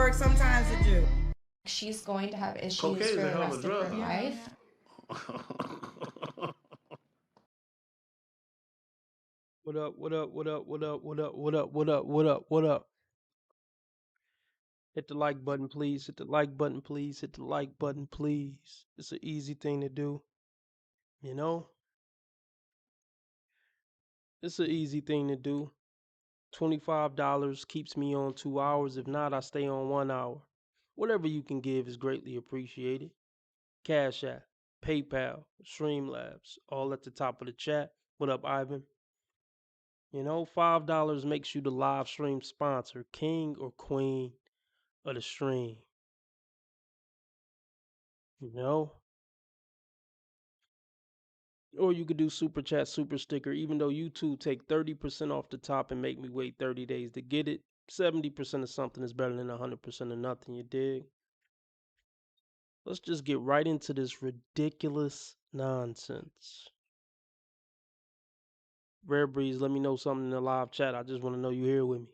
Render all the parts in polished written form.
work, sometimes it do. She's going to have issues Cocaine for is a the hell of a rest of her drug. life. What up? What up? What up? What up? What up? What up? What up? What up? What up? Hit the like button, please. Hit the like button, please. Hit the like button, please. It's an easy thing to do. You know, it's an easy thing to do. $25 keeps me on 2 hours. If not, I stay on 1 hour. Whatever you can give is greatly appreciated. Cash App, PayPal, Streamlabs, all at the top of the chat. What up, Ivan? You know, $5 makes you the live stream sponsor, king or queen of the stream. You know? Or you could do super chat, super sticker, even though YouTube take 30% off the top and make me wait 30 days to get it. 70% of something is better than 100% of nothing, you dig? Let's just get right into this ridiculous nonsense. Rare Breeze, let me know something in the live chat. I just want to know you're here with me.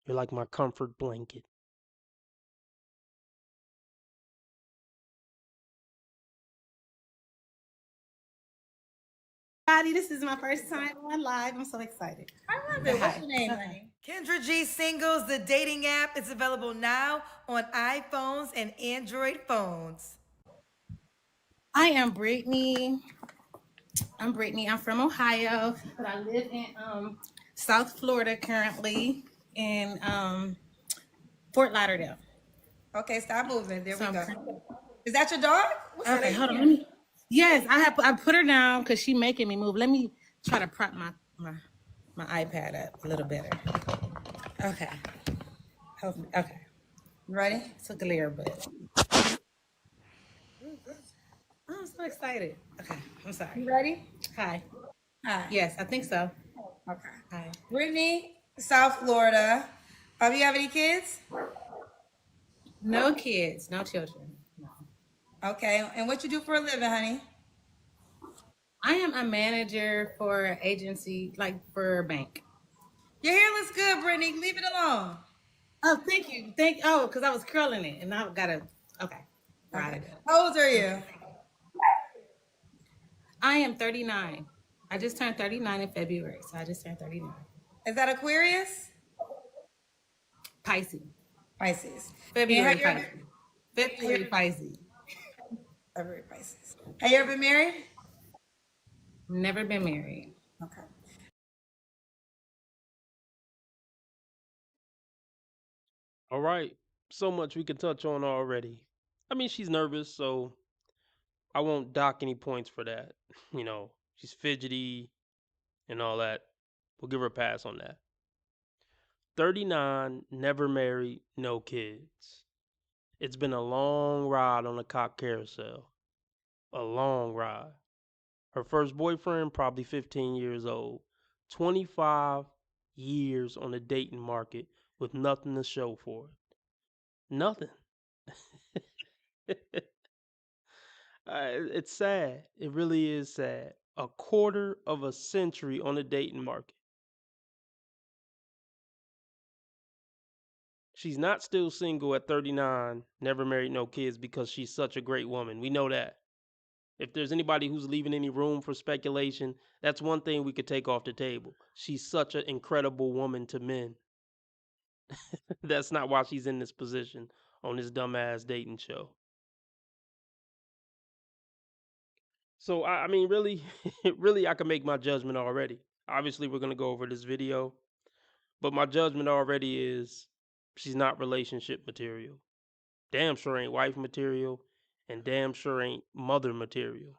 You're like my comfort blanket. This is my first time on live. I'm so excited. I love it. What's your name, honey? Kendra G Singles, the dating app. It's available now on iPhones and Android phones. I am Brittany. I'm from Ohio, but I live in South Florida currently in Fort Lauderdale. Okay, stop moving. There So we go. Is that your dog? What's her Okay, name? hold on. Let me. Yes, I put her down because she's making me move. Let me try to prop my iPad up a little better. Okay. Hopefully, okay. You ready? Took a layer, but I'm so excited. Okay, I'm sorry. You ready? Hi. Hi. Yes, I think so. Okay. Hi. Brittany, South Florida. You have any kids? No kids, no children. No. Okay. And what you do for a living, honey? I am a manager for an agency, like for a bank. Your hair looks good, Brittany. Leave it alone. Oh, thank you. Because I was curling it and I've got to, okay. Right. How old are you? I am 39. I just turned 39 in February, so I just turned 39. Is that Aquarius? Pisces. Pisces. February Pisces. February Pisces. February Pisces. Have you ever been married? Never been married. Okay. All right. So much we can touch on already. I mean, she's nervous, so I won't dock any points for that. You know, she's fidgety and all that. We'll give her a pass on that. 39, never married, no kids. It's been a long ride on the cock carousel. A long ride. Her first boyfriend, probably 15 years old. 25 years on the dating market with nothing to show for it. Nothing. It's sad. It really is sad. A quarter of a century on the dating market. She's not still single at 39, never married, no kids, because she's such a great woman. We know that. If there's anybody who's leaving any room for speculation, that's one thing we could take off the table. She's such an incredible woman to men. That's not why she's in this position on this dumbass dating show. So, I mean, really, really, I can make my judgment already. Obviously, we're going to go over this video, but my judgment already is she's not relationship material. Damn sure ain't wife material, and damn sure ain't mother material.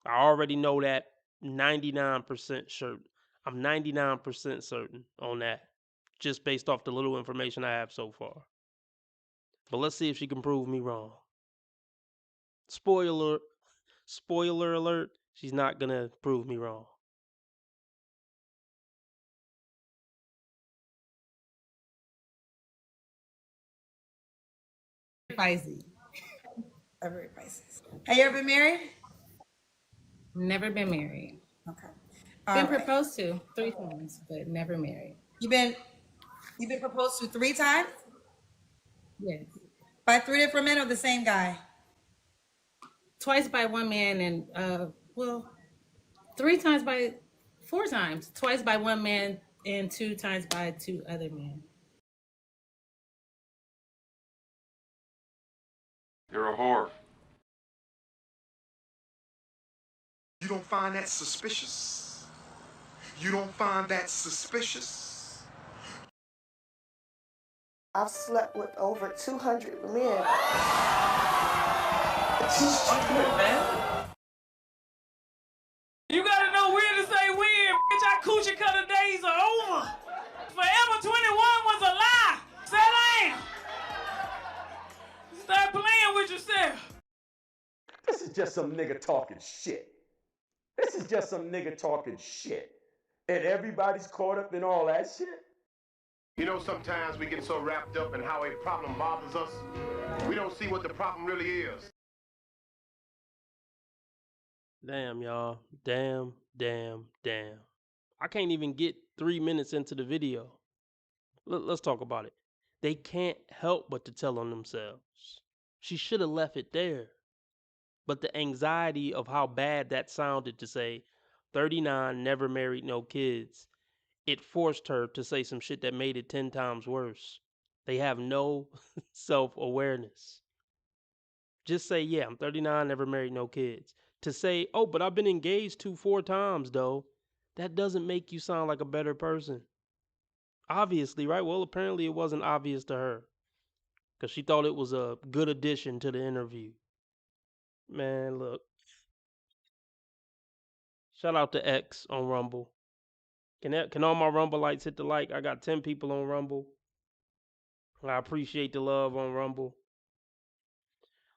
I already know that 99% sure. I'm 99% certain on that, just based off the little information I have so far. But let's see if she can prove me wrong. Spoiler alert, she's not gonna prove me wrong. Pisces. February Pisces. Have you ever been married? Never been married. Okay. Been proposed to 3 times, but never married. You been You've been proposed to 3 times? Yes. By 3 different men or the same guy? Twice by one man and well, 3 times by 4 times. Twice by one man and 2 times by 2 other men. You're a whore. You don't find that suspicious? You don't find that suspicious? I've slept with over 200 men. You gotta know when to say when, bitch. Our coochie cutter days are over. Forever 21 was a lie. Say damn. Start playing with yourself. This is just some nigga talking shit. This is just some nigga talking shit. And everybody's caught up in all that shit. You know, sometimes we get so wrapped up in how a problem bothers us, we don't see what the problem really is. Damn, y'all. Damn. I can't even get 3 minutes into the video. Let's talk about it. They can't help but to tell on themselves. She should have left it there. But the anxiety of how bad that sounded to say 39, never married, no kids, it forced her to say some shit that made it 10 times worse. They have no self-awareness. Just say, yeah, I'm 39, never married, no kids. To say, oh, but I've been engaged 4 times, though, that doesn't make you sound like a better person. Obviously, right? Well, apparently it wasn't obvious to her. Because she thought it was a good addition to the interview. Man, look. Shout out to X on Rumble. Can all my Rumbleites hit the like? I got 10 people on Rumble. I appreciate the love on Rumble.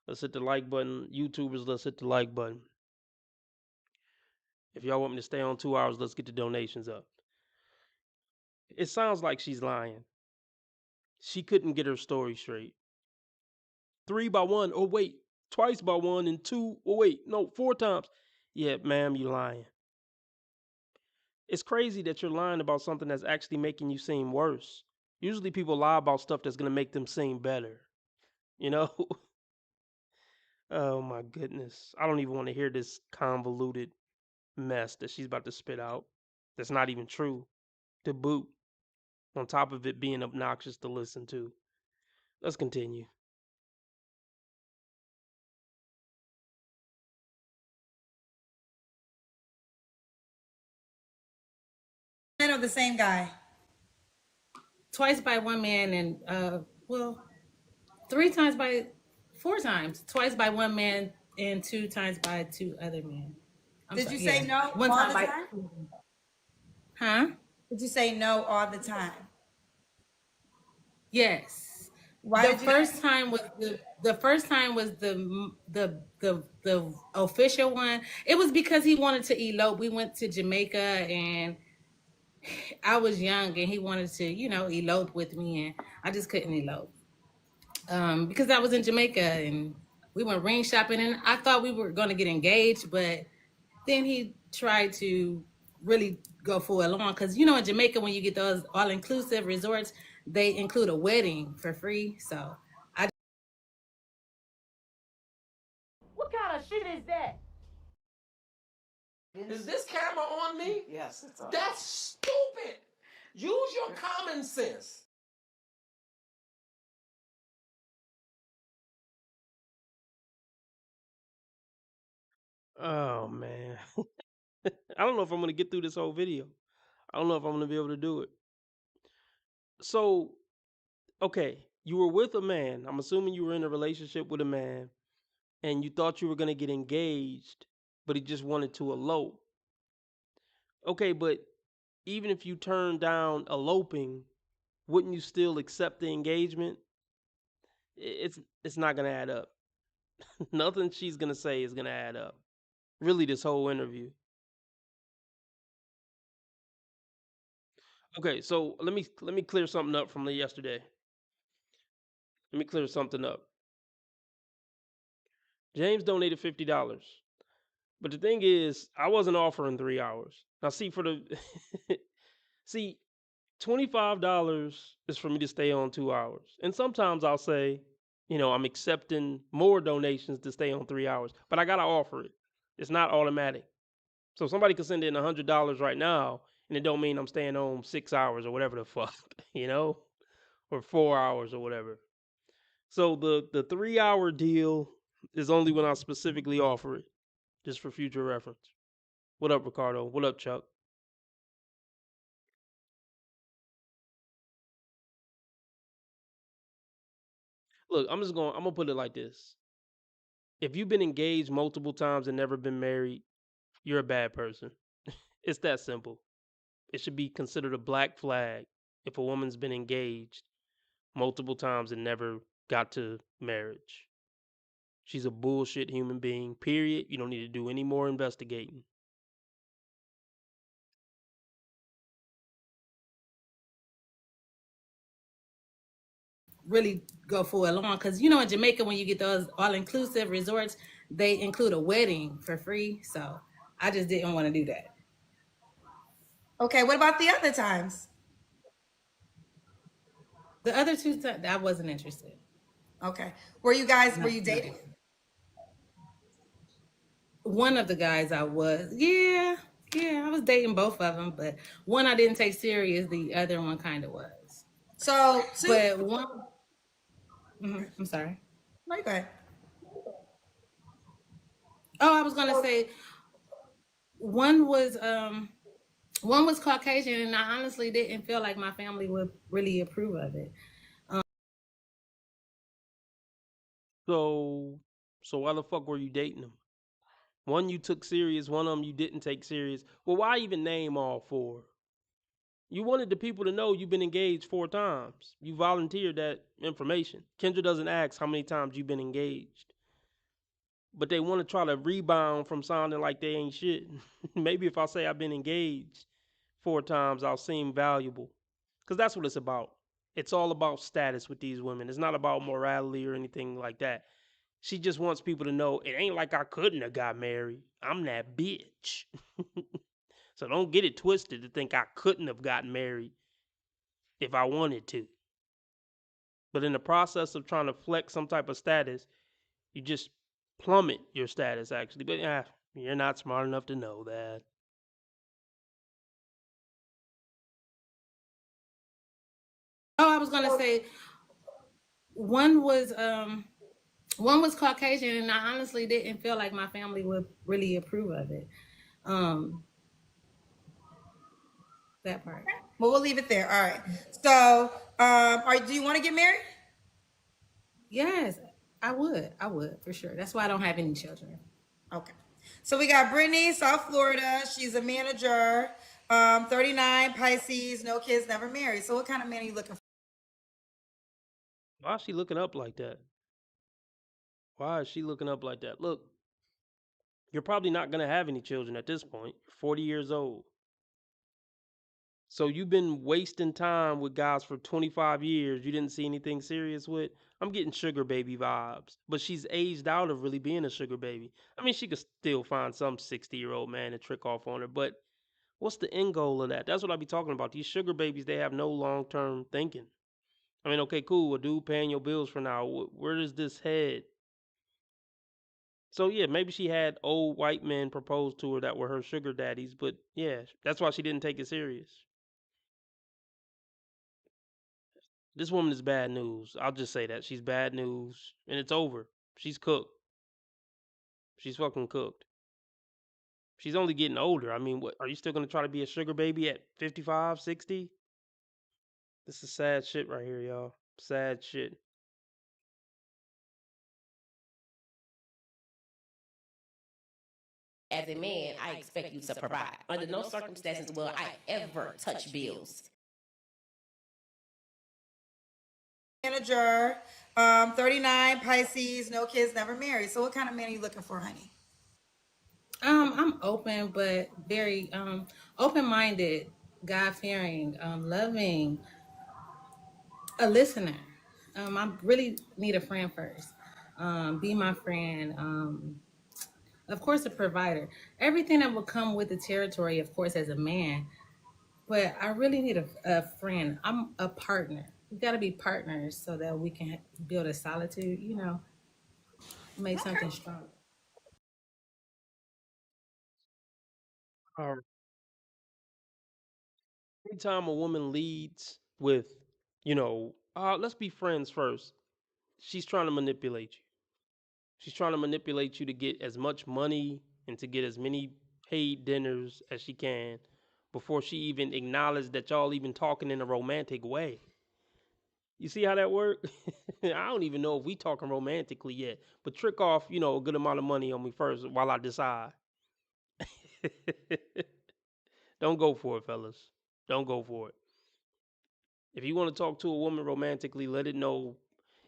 Let's hit the like button. YouTubers, let's hit the like button. If y'all want me to stay on 2 hours, let's get the donations up. It sounds like she's lying. She couldn't get her story straight. 3 by 1. Oh, wait. Twice by 1 and 2. Oh, wait. No, 4 times. Yeah, ma'am, you lying. It's crazy that you're lying about something that's actually making you seem worse. Usually people lie about stuff that's going to make them seem better. You know? Oh my goodness. I don't even want to hear this convoluted mess that she's about to spit out. That's not even true. To boot. On top of it being obnoxious to listen to. Let's continue. Men or the same guy? Twice by one man and well, 3 times by 4 times. Twice by one man and 2 times by 2 other men. Did you say no One all time the by time? Huh? Did you say no all the time? Yes. Why The did you first time was the official one. It was because he wanted to elope. We went to Jamaica and I was young and he wanted to, elope with me and I just couldn't elope. Because I was in Jamaica and we went ring shopping and I thought we were going to get engaged, but then he tried to really go full along because in Jamaica when you get those all-inclusive resorts, they include a wedding for free. So What kind of shit is that? Is this camera on me? Yes, it's on. That's stupid. Use your common sense. Oh man. I don't know if I'm going to get through this whole video. I don't know if I'm going to be able to do it. So, okay, you were with a man. I'm assuming you were in a relationship with a man and you thought you were going to get engaged, but he just wanted to elope. Okay, but even if you turned down eloping, wouldn't you still accept the engagement? It's not going to add up. Nothing she's going to say is going to add up. Really, this whole interview. Okay, so let me clear something up from yesterday. Let me clear something up. James donated $50. But the thing is, I wasn't offering 3 hours. Now see see, $25 is for me to stay on 2 hours. And sometimes I'll say, I'm accepting more donations to stay on 3 hours, but I got to offer it. It's not automatic. So somebody could send in $100 right now, and it don't mean I'm staying home 6 hours or whatever the fuck, or 4 hours or whatever. So the 3 hour deal is only when I specifically offer it, just for future reference. What up, Ricardo? What up, Chuck? Look, I'm gonna put it like this. If you've been engaged multiple times and never been married, you're a bad person. It's that simple. It should be considered a black flag if a woman's been engaged multiple times and never got to marriage. She's a bullshit human being, period. You don't need to do any more investigating. Really go for it long, because in Jamaica, when you get those all-inclusive resorts, they include a wedding for free. So I just didn't want to do that. Okay, what about the other times? The other two, I wasn't interested. Okay. Were you dating? One of the guys I was, I was dating both of them, but one I didn't take serious. The other one kind of was. But one, I'm sorry. No, go ahead. Oh, I was gonna say one was Caucasian, and I honestly didn't feel like my family would really approve of it. So why the fuck were you dating them? One you took serious, one of them you didn't take serious. Well, why even name all four? You wanted the people to know you've been engaged 4 times. You volunteered that information. Kendra doesn't ask how many times you've been engaged. But they want to try to rebound from sounding like they ain't shit. Maybe if I say I've been engaged 4 times, I'll seem valuable. Because that's what it's about. It's all about status with these women. It's not about morality or anything like that. She just wants people to know it ain't like I couldn't have got married. I'm that bitch. So don't get it twisted to think I couldn't have gotten married if I wanted to. But in the process of trying to flex some type of status, you just plummet your status actually. But you're not smart enough to know that. Oh, I was gonna say one was Caucasian, and I honestly didn't feel like my family would really approve of it. That part. Well, we'll leave it there. All right. So, do you want to get married? Yes, I would. I would, for sure. That's why I don't have any children. Okay. So we got Brittany, South Florida. She's a manager. 39, Pisces, no kids, never married. So what kind of man are you looking for? Why is she looking up like that? Why is she looking up like that? Look, you're probably not going to have any children at this point. You're 40 years old. So you've been wasting time with guys for 25 years you didn't see anything serious with. I'm getting sugar baby vibes. But she's aged out of really being a sugar baby. I mean, she could still find some 60-year-old man to trick off on her. But what's the end goal of that? That's what I be talking about. These sugar babies, they have no long-term thinking. I mean, okay, cool. A dude paying your bills for now. Where does this head? So yeah, maybe she had old white men propose to her that were her sugar daddies. But yeah, that's why she didn't take it serious. This woman is bad news. I'll just say that. She's bad news. And it's over. She's cooked. She's fucking cooked. She's only getting older. I mean, what, are you still going to try to be a sugar baby at 55, 60? This is sad shit right here, y'all. Sad shit. As a man, I expect you to provide. Under no circumstances will I ever touch bills. Manager, 39, Pisces, no kids, never married. So what kind of man are you looking for, honey? I'm open, but very open-minded, God-fearing, loving, a listener. I really need a friend first. Be my friend. Of course, a provider. Everything that will come with the territory, of course, as a man. but I really need a friend. I'm a partner. We got to be partners so that we can build a solitude, you know, make something strong. All right. Anytime a woman leads with, let's be friends first, she's trying to manipulate you. She's trying to manipulate you to get as much money and to get as many paid dinners as she can before she even acknowledges that y'all even talking in a romantic way. You see how that work? I don't even know if we talking romantically yet, but trick off, a good amount of money on me first while I decide. Don't go for it, fellas. Don't go for it. If you want to talk to a woman romantically, let it know.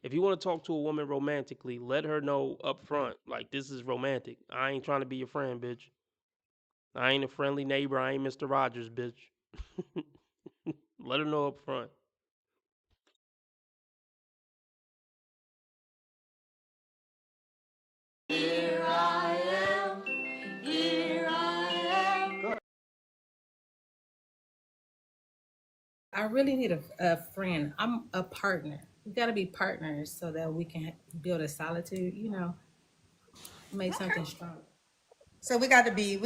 If you want to talk to a woman romantically, let her know up front, like, this is romantic. I ain't trying to be your friend, bitch. I ain't a friendly neighbor. I ain't Mr. Rogers, bitch. Let her know up front. Here I am, here I am. I really need a friend. I'm a partner. We got to be partners so that we can build a solitude, you know, make something strong. So we got to be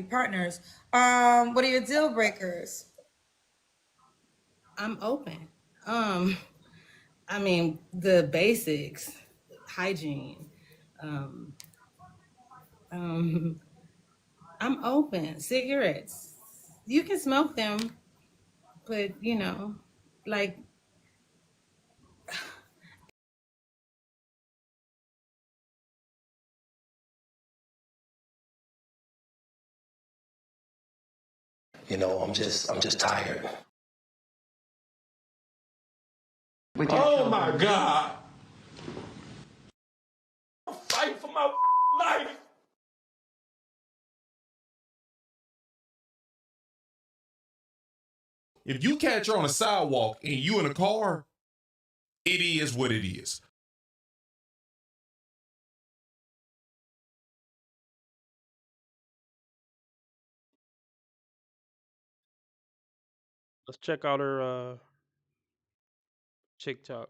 partners. What are your deal breakers? I'm open. I mean, the basics, hygiene. Um, I'm open. Cigarettes, you can smoke them, but like I'm just tired. Oh my God. I'm fighting for my life. If you catch her on a sidewalk and you in a car, it is what it is. Let's check out her TikTok.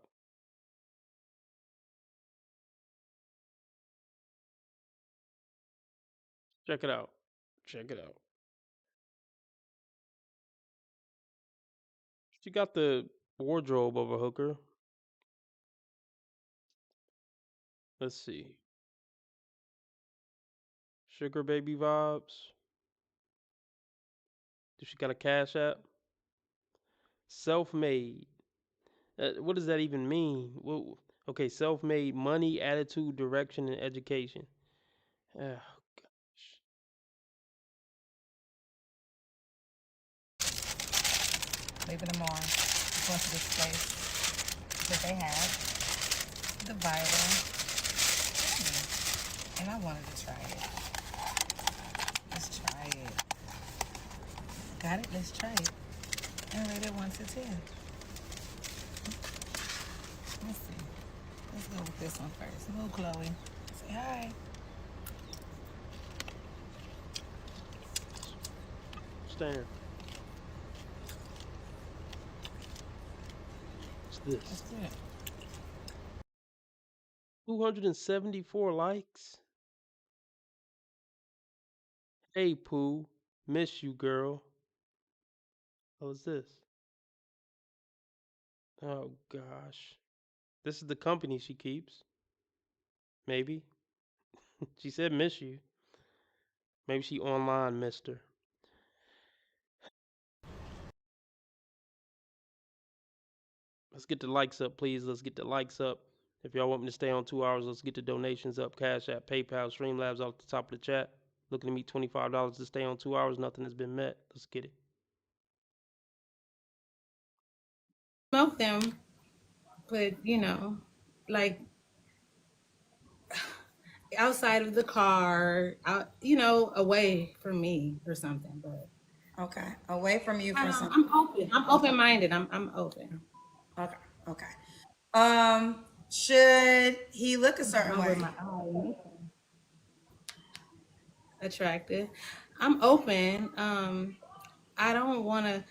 Check it out. Check it out. She got the wardrobe of a hooker. Let's see. Sugar baby vibes. Does she got a cash app? Self-made. What does that even mean? Okay, self-made, money, attitude, direction, and education. Oh, gosh. Leaving them on. Going to this place that they have the Bible, and I wanted to try it. Let's try it. Got it? Let's try it. And rate it 1 to 10. Let's see. Let's go with this one first. Hello, Chloe. Say hi. Stand. What's this? That's good. 274 likes. Hey, Pooh. Miss you, girl. What was this? Oh, gosh. This is the company she keeps. Maybe. She said miss you. Maybe she online missed her. Let's get the likes up, please. Let's get the likes up. If y'all want me to stay on 2 hours, let's get the donations up. Cash App, PayPal, Streamlabs off the top of the chat. Looking to meet $25 to stay on 2 hours. Nothing has been met. Let's get it. smoke them, but like outside of the car, out, away from me or something. But Okay, away from you for some. I'm open. I'm open-minded. I'm open. Okay, okay. Should he look a certain way? Attractive. I'm open. I don't want to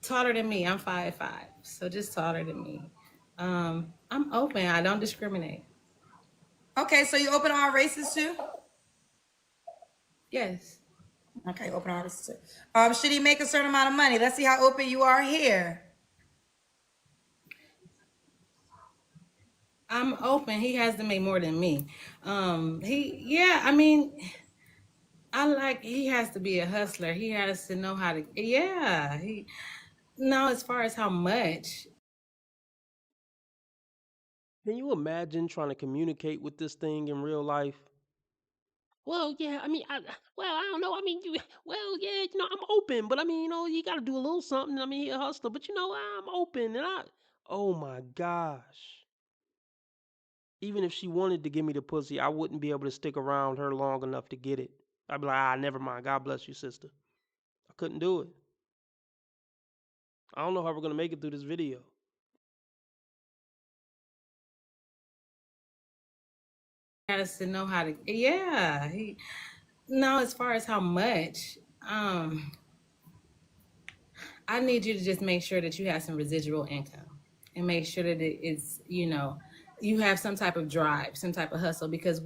taller than me. I'm 5'5", so just taller than me. I'm open. I don't discriminate. Okay, so you open all races too? Yes. Okay, open all races too. Should he make a certain amount of money? Let's see how open you are here. I'm open. He has to make more than me. I mean, he has to be a hustler. He has to know how to, no, as far as how much. Can you imagine trying to communicate with this thing in real life? Well, yeah, I mean, I don't know. I mean, I'm open, but I mean, you got to do a little something. I mean, he a hustler, but I'm open, and oh my gosh. Even if she wanted to give me the pussy, I wouldn't be able to stick around her long enough to get it. I'd be like, never mind. God bless you, sister. I couldn't do it. I don't know how we're going to make it through this video. He has to know how to, no, as far as how much, I need you to just make sure that you have some residual income and make sure that it's, you have some type of drive, some type of hustle, because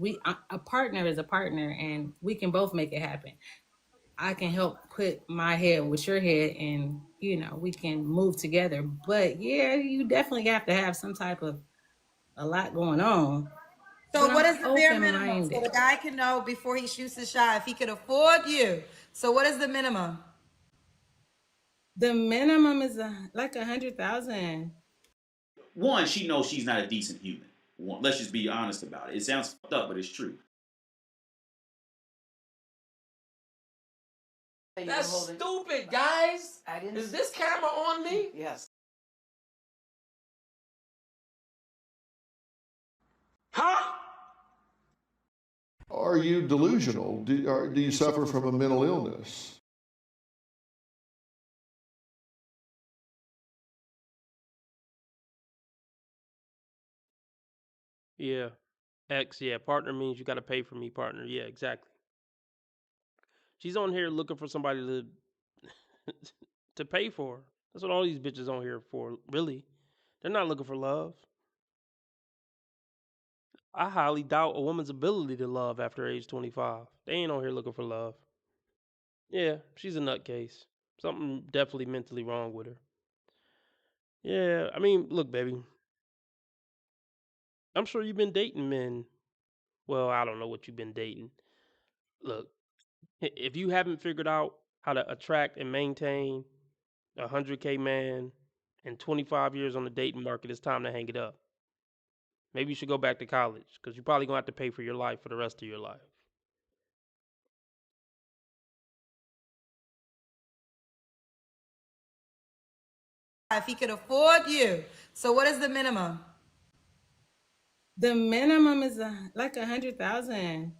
a partner is a partner and we can both make it happen. I can help put my head with your head and, we can move together. But yeah, you definitely have to have some type of a lot going on. So what is the bare minimum? So the guy can know before he shoots his shot if he could afford you. So what is the minimum? The minimum is like 100,000. One, she knows she's not a decent human. One, let's just be honest about it. It sounds fucked up, but it's true. That's stupid, guys. Is this camera on me? Yes. Huh? Are you delusional? Do you suffer from a mental illness? Yeah. X, yeah. Partner means you got to pay for me, partner. Yeah, exactly. She's on here looking for somebody to pay for her. That's what all these bitches on here for, really. They're not looking for love. I highly doubt a woman's ability to love after age 25. They ain't on here looking for love. Yeah, she's a nutcase. Something definitely mentally wrong with her. Yeah, I mean, look, baby. I'm sure you've been dating men. Well, I don't know what you've been dating. Look, if you haven't figured out how to attract and maintain a 100K man in 25 years on the dating market, it's time to hang it up. Maybe you should go back to college because you're probably going to have to pay for your life for the rest of your life. If he could afford you. So what is the minimum? The minimum is like 100,000.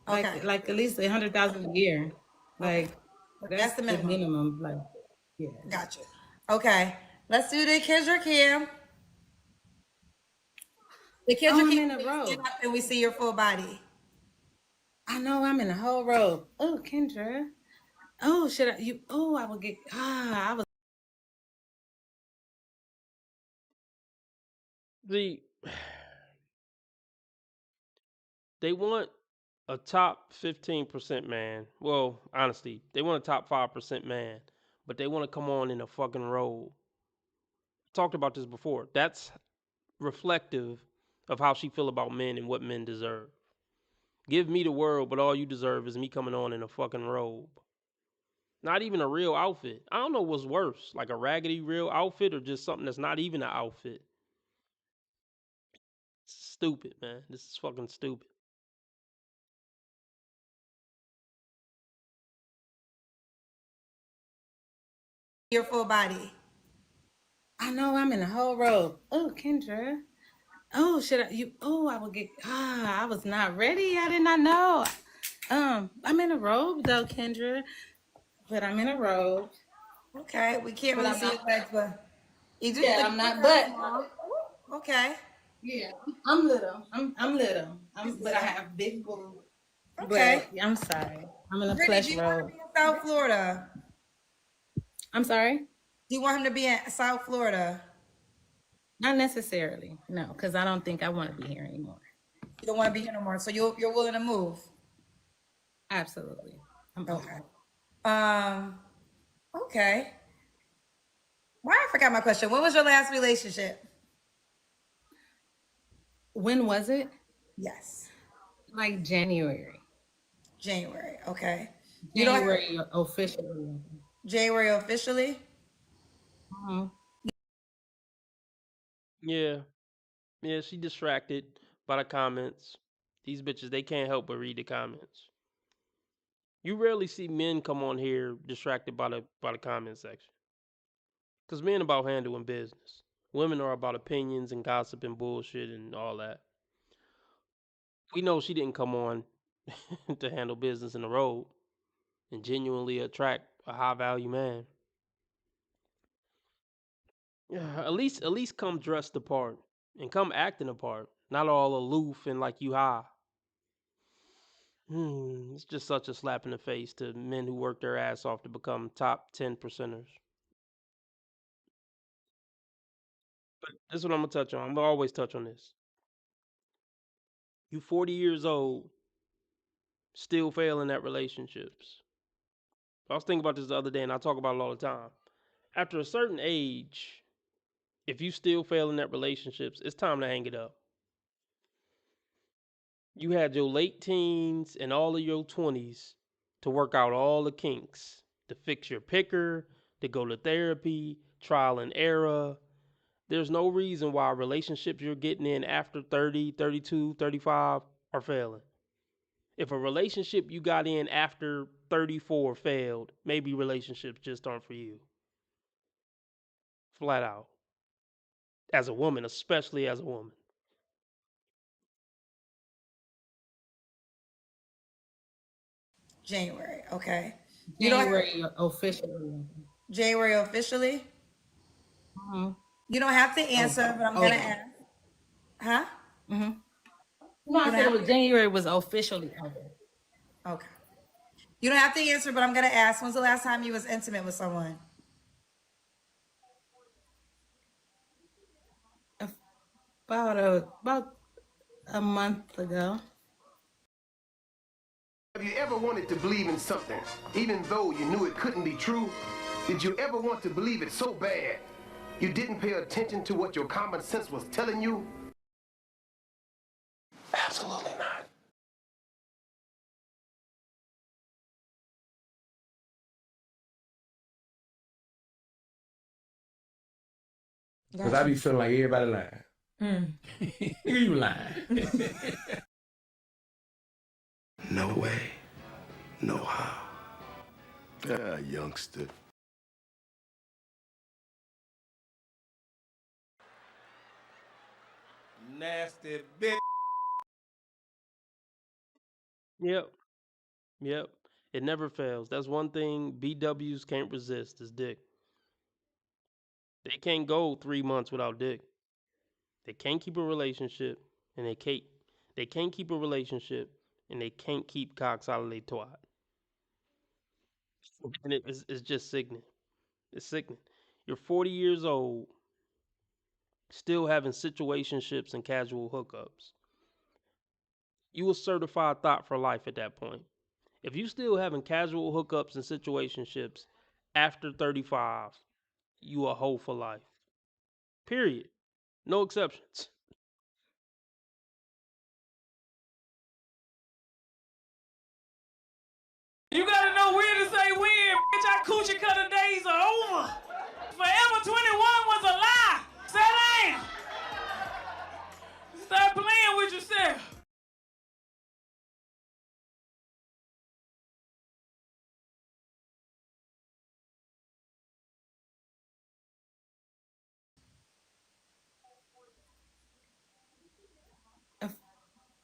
Okay. Like at least 100,000 a year. Like that's the minimum. Like, yeah. Gotcha. Okay. Let's do the Kendra cam. The Kendra cam in a robe. And we see your full body. I know I'm in a whole robe. Oh, Kendra. Oh, I will get I was. They want a top 15% man. Well, honestly, they want a top 5% man, but they want to come on in a fucking robe. Talked about this before. That's reflective of how she feel about men and what men deserve. Give me the world, but all you deserve is me coming on in a fucking robe. Not even a real outfit. I don't know what's worse, like a raggedy real outfit or just something that's not even an outfit. Stupid, man. This is fucking stupid. Your full body. I know I'm in a whole robe. Oh, Kendra. Oh, I will get I was not ready. I did not know. I'm in a robe though, Kendra. But I'm in a robe. Okay, we can't really see your legs, but you do. Yeah, I'm not, but okay. Yeah, I'm little. I'm little. But I have big boobs. Okay. But, I'm sorry. I'm in a Brittany, plush do you robe. want to be in South Florida? I'm sorry? Do you want him to be in South Florida? Not necessarily, no, because I don't think I want to be here anymore. You don't want to be here no more, so you're willing to move? Absolutely. I'm okay. Okay. Why I forgot my question. When was your last relationship? When was it? Yes. Like January. January. Okay. January officially. January officially? Yeah. Yeah, she distracted by the comments. These bitches, they can't help but read the comments. You rarely see men come on here distracted by the comment section. Because men about handling business. Women are about opinions and gossip and bullshit and all that. We know she didn't come on to handle business in the road and genuinely attract a high value man. Yeah, at least come dressed the part and come acting a part, not all aloof and like you high. It's just such a slap in the face to men who work their ass off to become top 10%ers. But this is what I'm gonna touch on. I'm gonna always touch on this. You 40 years old, still failing at relationships. I was thinking about this the other day, and I talk about it all the time. After a certain age, if you still failing at relationships, it's time to hang it up. You had your late teens and all of your 20s to work out all the kinks, to fix your picker, to go to therapy, trial and error. There's no reason why relationships you're getting in after 30, 32, 35 are failing. If a relationship you got in after 34 failed, maybe relationships just aren't for you. Flat out. As a woman, especially as a woman. January. Okay. January officially. January officially? You don't have to answer, but I'm going to ask. Huh? No, I said it was January was officially over. Okay. You don't have to answer, but I'm going to ask. When's the last time you was intimate with someone? About a month ago. Have you ever wanted to believe in something, even though you knew it couldn't be true? Did you ever want to believe it so bad you didn't pay attention to what your common sense was telling you? Absolutely not. Because I be feeling like everybody lying. You lying. No way. No how. Ah, youngster. Nasty bitch. Yep. It never fails. That's one thing BWs can't resist is dick. They can't go 3 months without dick. They can't keep a relationship, and they can't keep a relationship, and they can't keep cocks out of their twat. And it's just sickening. It's sickening. You're 40 years old, still having situationships and casual hookups. You a certified thought for life at that point. If you still having casual hookups and situationships after 35, you a hoe for life. Period. No exceptions. You gotta know when to say when, bitch. Our coochie cutter days are over. Forever 21 was a lie. Say damn. Stop playing with yourself.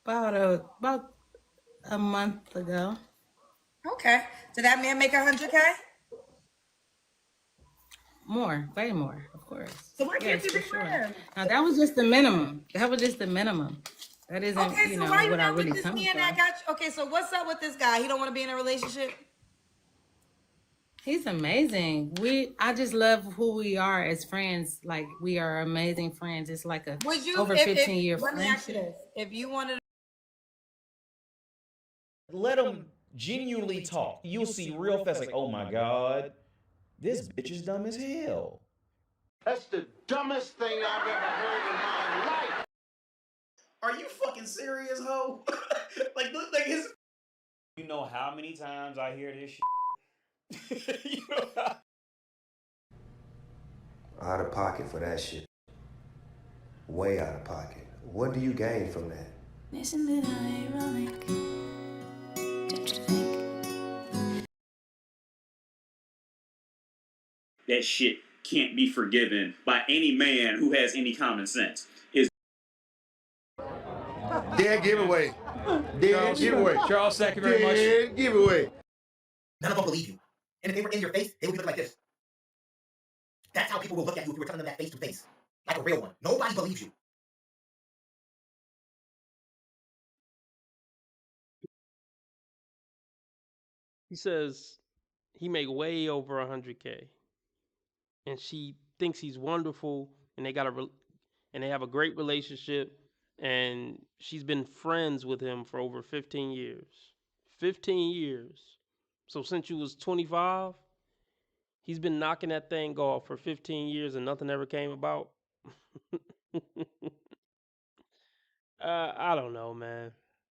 About a month ago. Okay. Did that man make 100K? More, way more, of course. So why can't you be for with him? Now that was just the minimum. That isn't, Okay, you so know, why you what I not with really this come man for. that got you? Okay, so what's up with this guy? He don't want to be in a relationship? He's amazing. I just love who we are as friends. Like we are amazing friends. It's like a Would you, over 15-year let me ask you friendship. this. If you wanted Let them genuinely talk. You'll see real fast, like, oh my God, this bitch is dumb as hell. That's the dumbest thing I've ever heard in my life. Are you fucking serious, ho? like, look, like his. You know how many times I hear this shit? You know how... Out of pocket for that shit. Way out of pocket. What do you gain from that? Isn't it ironic? Don't you think? That shit can't be forgiven by any man who has any common sense. Dead giveaway. Dead giveaway. Charles, thank you very much. Dead giveaway. None of them believe you. And if they were in your face, they would be looking like this. That's how people will look at you if you were telling them that face to face. Like a real one. Nobody believes you. He says he make way over 100K, and she thinks he's wonderful, and they got and they have a great relationship, and she's been friends with him for over 15 years. 15 years. So since you was 25, he's been knocking that thing off for 15 years and nothing ever came about. I don't know, man.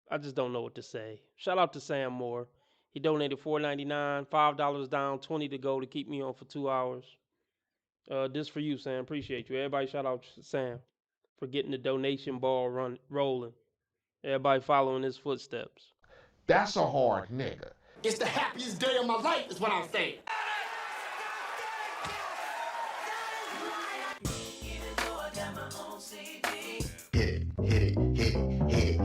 I just don't know what to say. Shout out to Sam Moore. He donated $4.99, $5 down, 20 to go to keep me on for 2 hours. This for you, Sam. Appreciate you. Everybody shout out to Sam for getting the donation ball rolling. Everybody following his footsteps. That's a hard nigga. It's the happiest day of my life, is what I'm saying. Hit it, hit it, hit it, hit it.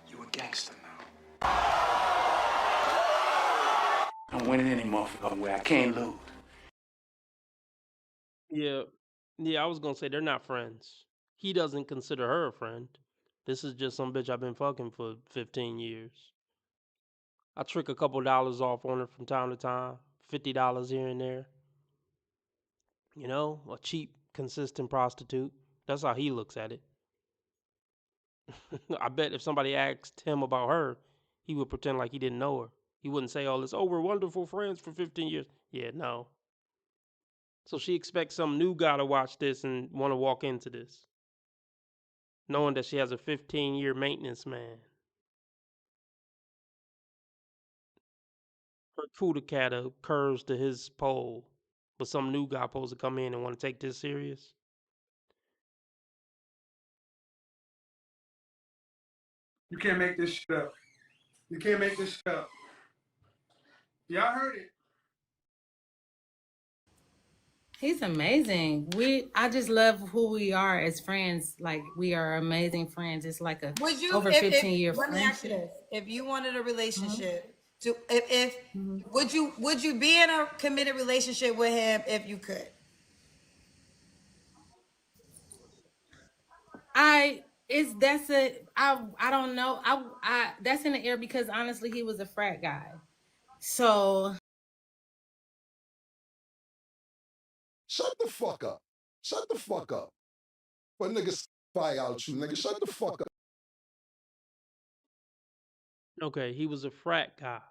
You a gangster now. I'm winning any motherfucking way. I can't lose. Yeah, I was gonna say they're not friends. He doesn't consider her a friend. This is just some bitch I've been fucking for 15 years. I trick a couple dollars off on her from time to time, $50 here and there. You know, a cheap, consistent prostitute. That's how he looks at it. I bet if somebody asked him about her, he would pretend like he didn't know her. He wouldn't say all this, oh, we're wonderful friends for 15 years. Yeah, no. So she expects some new guy to watch this and want to walk into this, knowing that she has a 15-year maintenance man. Her Kuda Kata curves to his pole, but some new guy supposed to come in and want to take this serious. You can't make this shit up. You can't make this shit up. Y'all heard it. He's amazing. I just love who we are as friends. Like we are amazing friends. It's like a would you, over 15-year let me ask you friendship. this. If you wanted a relationship, if would you be in a committed relationship with him if you could? I don't know. I that's in the air because honestly he was a frat guy. So Shut the fuck up. Shut the fuck up. What niggas spy out you, nigga? Shut the fuck up. Okay, he was a frat guy.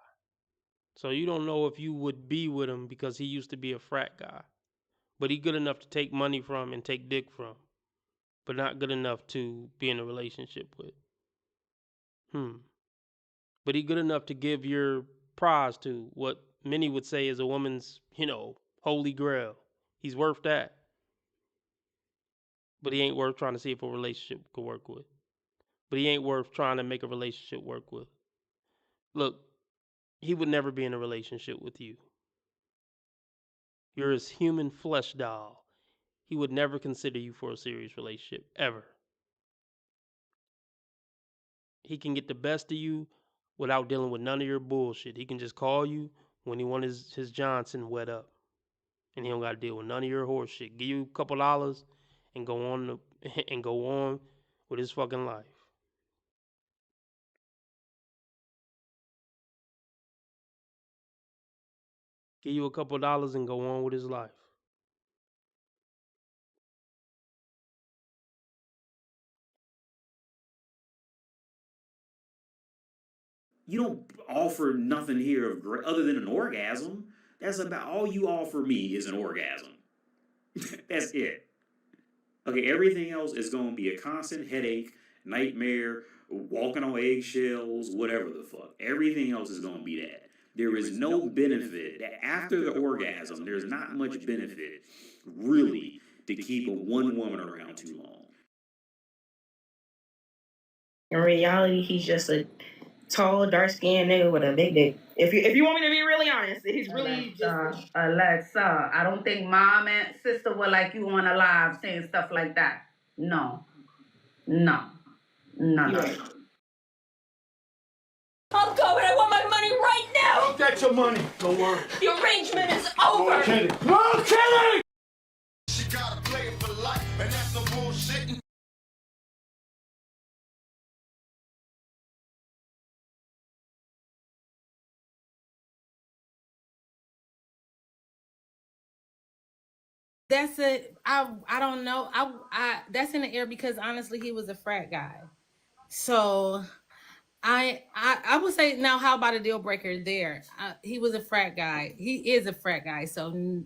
So you don't know if you would be with him because he used to be a frat guy. But he good enough to take money from and take dick from. But not good enough to be in a relationship with. But he good enough to give your prize to, what many would say is a woman's, holy grail. He's worth that. But he ain't worth trying to see if a relationship could work with. But he ain't worth trying to make a relationship work with. Look, he would never be in a relationship with you. You're his human flesh doll. He would never consider you for a serious relationship, ever. He can get the best of you without dealing with none of your bullshit. He can just call you when he wants his Johnson wet up. And he don't got to deal with none of your horse shit. Give you a couple dollars, and go on and go on with his fucking life. Give you a couple dollars and go on with his life. You don't offer nothing here of other than an orgasm. That's about all you offer me is an orgasm. That's it. Okay, everything else is going to be a constant headache, nightmare, walking on eggshells, whatever the fuck. Everything else is going to be that. There is no benefit. After the orgasm, there's not much benefit, really, to keep one woman around too long. In reality, he's just a tall, dark-skinned nigga with a big dick. If you want me to be really honest, he's really Alexa, I don't think mom and sister were like you on a live saying stuff like that. No. No. No. You're No. right. I'm going. I want my money right now. Don't get your money. Don't worry. The arrangement is over. No kidding. No kidding! She gotta play it for life, and that's no bullshit. That's it. I don't know. I that's in the air because honestly, he was a frat guy. So I would say now, how about a deal breaker there? He was a frat guy. He is a frat guy. So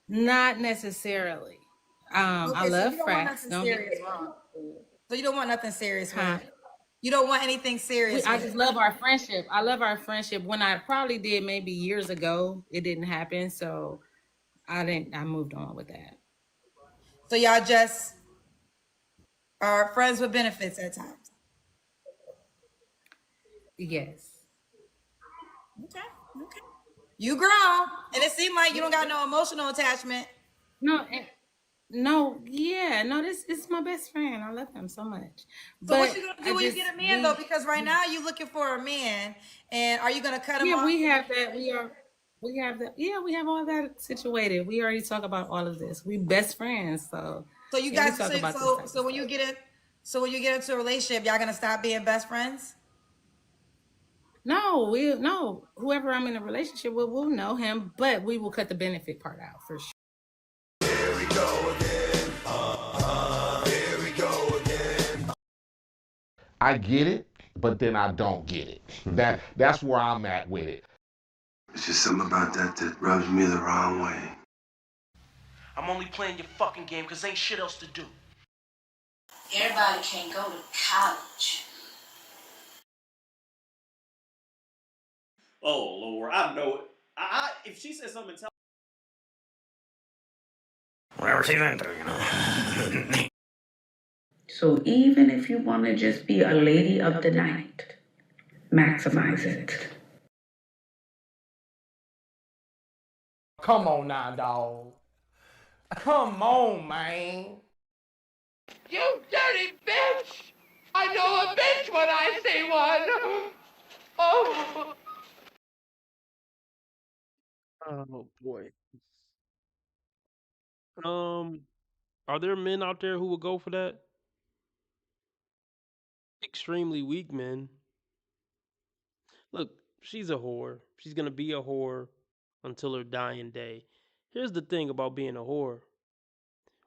not necessarily. I Okay, so love you don't want frats. nothing Don't get serious, me wrong. So you don't want nothing serious with Huh? it. You don't want anything serious I with just it. love our friendship. I love our friendship. When I probably did maybe years ago, it didn't happen. So I moved on with that. So y'all just are friends with benefits at times. Yes. Okay. Okay. You grown, and it seemed like you don't got no emotional attachment. No, yeah, no, this is my best friend. I love him so much. So what you gonna do when you get a man though? Because right now you looking for a man, and are you gonna cut him Yeah, off? we have that. We have that. Yeah, we have all that situated. We already talk about all of this. We best friends, so. So you yeah, we guys, talk about this so type of so when you get in, so when you get into a relationship, y'all gonna stop being best friends? No, whoever I'm in a relationship with, we'll know him, but we will cut the benefit part out for sure. Here we go again. Here we go again. I get it, but then I don't get it. That's where I'm at with it. It's just something about that rubs me the wrong way. I'm only playing your fucking game because ain't shit else to do. Everybody can't go to college. Oh, Lord, I know it. If she says something, tell Whatever she's into, you know. So even if you want to just be a lady of the night, maximize it. Come on now, dog. Come on, man. You dirty bitch! I know a bitch when I see one! Oh! Oh boy. Are there men out there who would go for that? Extremely weak men. Look, she's a whore. She's gonna be a whore until her dying day. Here's the thing about being a whore.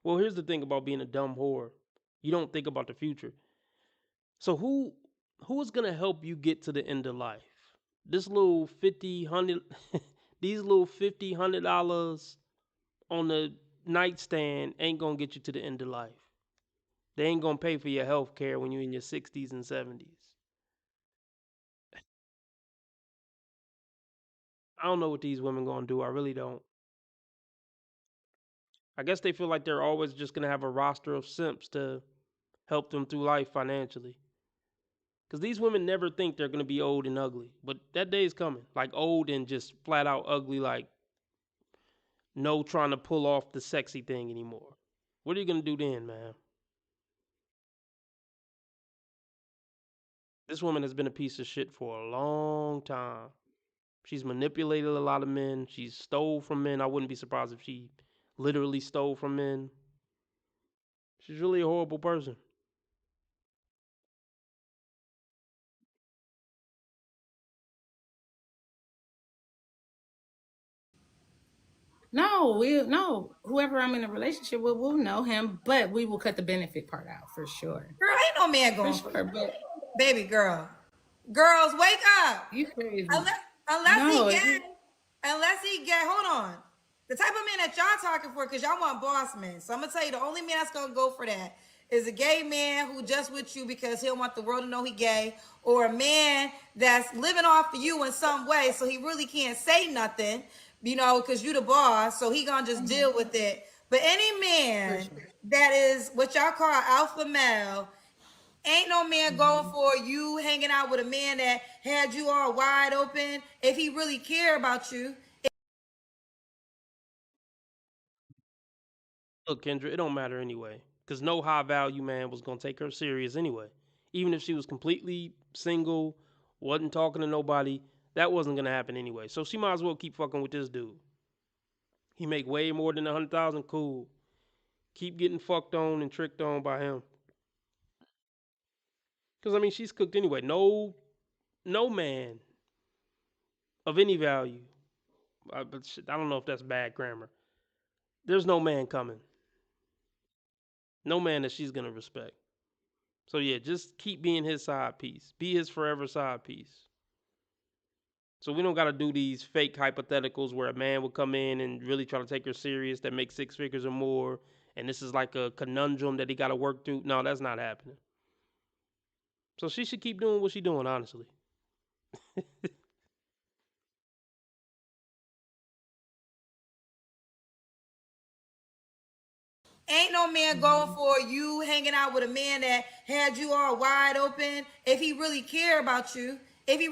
Well, here's the thing about being a dumb whore. You don't think about the future. So who is gonna help you get to the end of life? This little 50, 100 these little $50, $100 on the nightstand ain't gonna get you to the end of life. They ain't gonna pay for your health care when you're in your 60s and 70s. I don't know what these women gonna do. I really don't. I guess they feel like they're always just gonna have a roster of simps to help them through life financially. Because these women never think they're gonna be old and ugly, but that day is coming. Like old and just flat out ugly. Like no trying to pull off the sexy thing anymore. What are you gonna do then, man? This woman has been a piece of shit for a long time. She's manipulated a lot of men. She's stole from men. I wouldn't be surprised if she literally stole from men. She's really a horrible person. No, whoever I'm in a relationship with will know him, but we will cut the benefit part out for sure. Girl, ain't no man For going sure, but baby girl. Girls, wake up. you crazy. Unless No, he gay. Hold on. The type of man that y'all talking for, because y'all want boss men. So I'm gonna tell you, the only man that's gonna go for that is a gay man who just with you because he'll want the world to know he gay, or a man that's living off of you in some way, so he really can't say nothing, because you the boss, so he gonna just deal with it. But any man that is what y'all call alpha male, ain't no man going for you hanging out with a man that had you all wide open if he really care about you. Look, Kendra, it don't matter anyway, because no high value man was gonna take her serious anyway. Even if she was completely single, wasn't talking to nobody, that wasn't gonna happen anyway. So she might as well keep fucking with this dude. He make way more than 100,000. Cool. Keep getting fucked on and tricked on by him. Because I mean, she's cooked anyway. No man of any value. But shit, I don't know if that's bad grammar. There's no man coming. No man that she's gonna respect. So yeah, just keep being his side piece. Be his forever side piece. So we don't gotta do these fake hypotheticals where a man would come in and really try to take her serious that makes 6 figures or more, and this is like a conundrum that he gotta work through. No, that's not happening. So she should keep doing what she's doing, honestly. Ain't no man going for you hanging out with a man that had you all wide open if he really care about you. Now, if he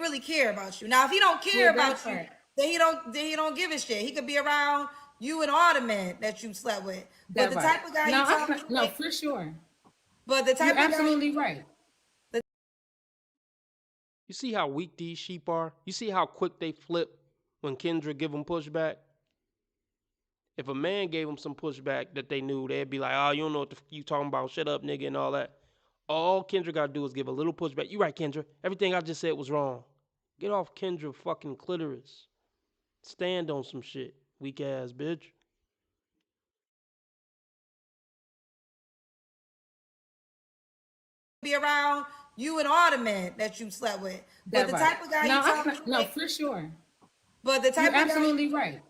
don't care about you, then he don't give a shit. He could be around you and all the men that you slept with. But the type of guy no, for sure. But the type You're of absolutely guy, right. You see how weak these sheep are? You see how quick they flip when Kendra give them pushback? If a man gave them some pushback that they knew, they'd be like, oh, you don't know what you talking about. Shut up, nigga, and all that. All Kendra got to do is give a little pushback. You right, Kendra. Everything I just said was wrong. Get off Kendra fucking clitoris. Stand on some shit, weak ass bitch. be around you and all the men that you slept with. But the type of guy for sure. But the type You're of guy, absolutely right.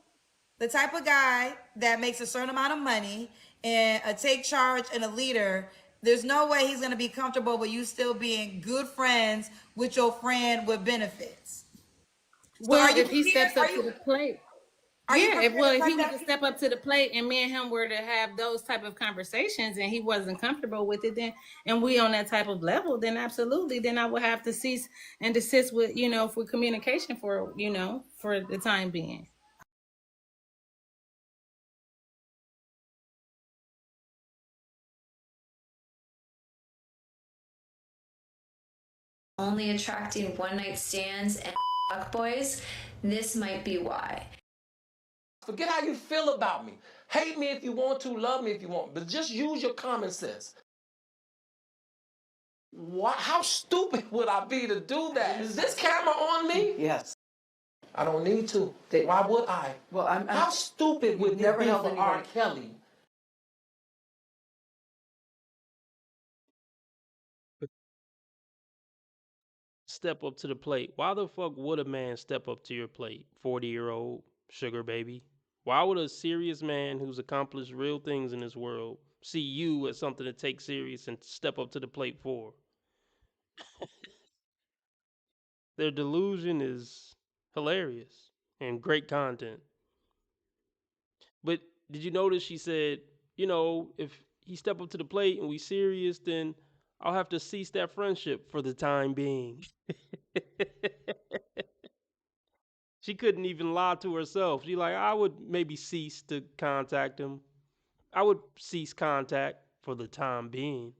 The type of guy that makes a certain amount of money and a take charge and a leader, there's no way he's going to be comfortable with you still being good friends with your friend with benefits. Well, if he steps up to the plate. If he was to step up to the plate and me and him were to have those type of conversations and he wasn't comfortable with it, then and we on that type of level, then absolutely, then I would have to cease and desist with, for communication for the time being. Only attracting one night stands and fuckboys, this might be why. Forget how you feel about me. Hate me if you want to, love me if you want, but just use your common sense. How stupid would I be to do that? Is this camera on me? Yes. I don't need to. Why would I? Well, How stupid would it be for R. Kelly? Step up to the plate. Why the fuck would a man step up to your plate? 40-year-old sugar baby. Why would a serious man who's accomplished real things in this world see you as something to take serious and step up to the plate for? Their delusion is hilarious and great content. But did you notice she said, if he step up to the plate and we serious, then I'll have to cease that friendship for the time being. She couldn't even lie to herself. She like, I would maybe cease to contact him. I would cease contact for the time being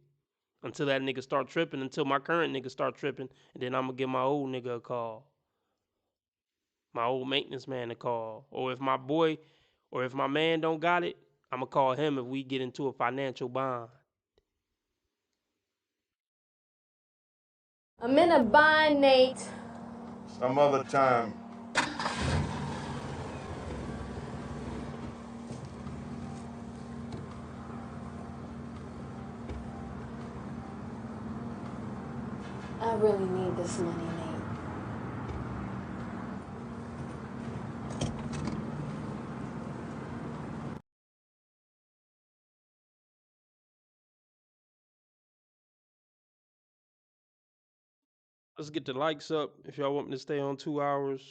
until that nigga start tripping, until my current nigga start tripping, and then I'm gonna give my old nigga a call. My old maintenance man a call. Or if my man don't got it, I'm gonna call him if we get into a financial bond. I'm in a bind, Nate. Some other time. I really need this money, Nate. Let's get the likes up. If y'all want me to stay on 2 hours,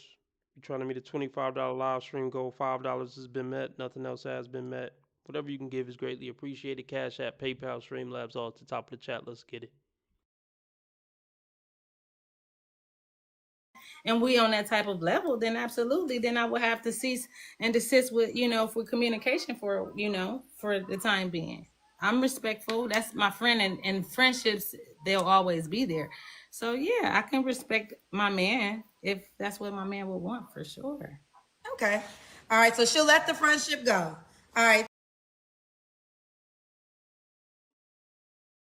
you're trying to meet a $25 live stream goal. $5 has been met. Nothing else has been met. Whatever you can give is greatly appreciated. Cash App, PayPal, Streamlabs, all at the top of the chat. Let's get it. And we on that type of level, then absolutely, then I would have to cease and desist with, for communication for, for the time being. I'm respectful. That's my friend, and friendships, they'll always be there. So yeah, I can respect my man if that's what my man would want, for sure. Okay. All right. So she'll let the friendship go. All right.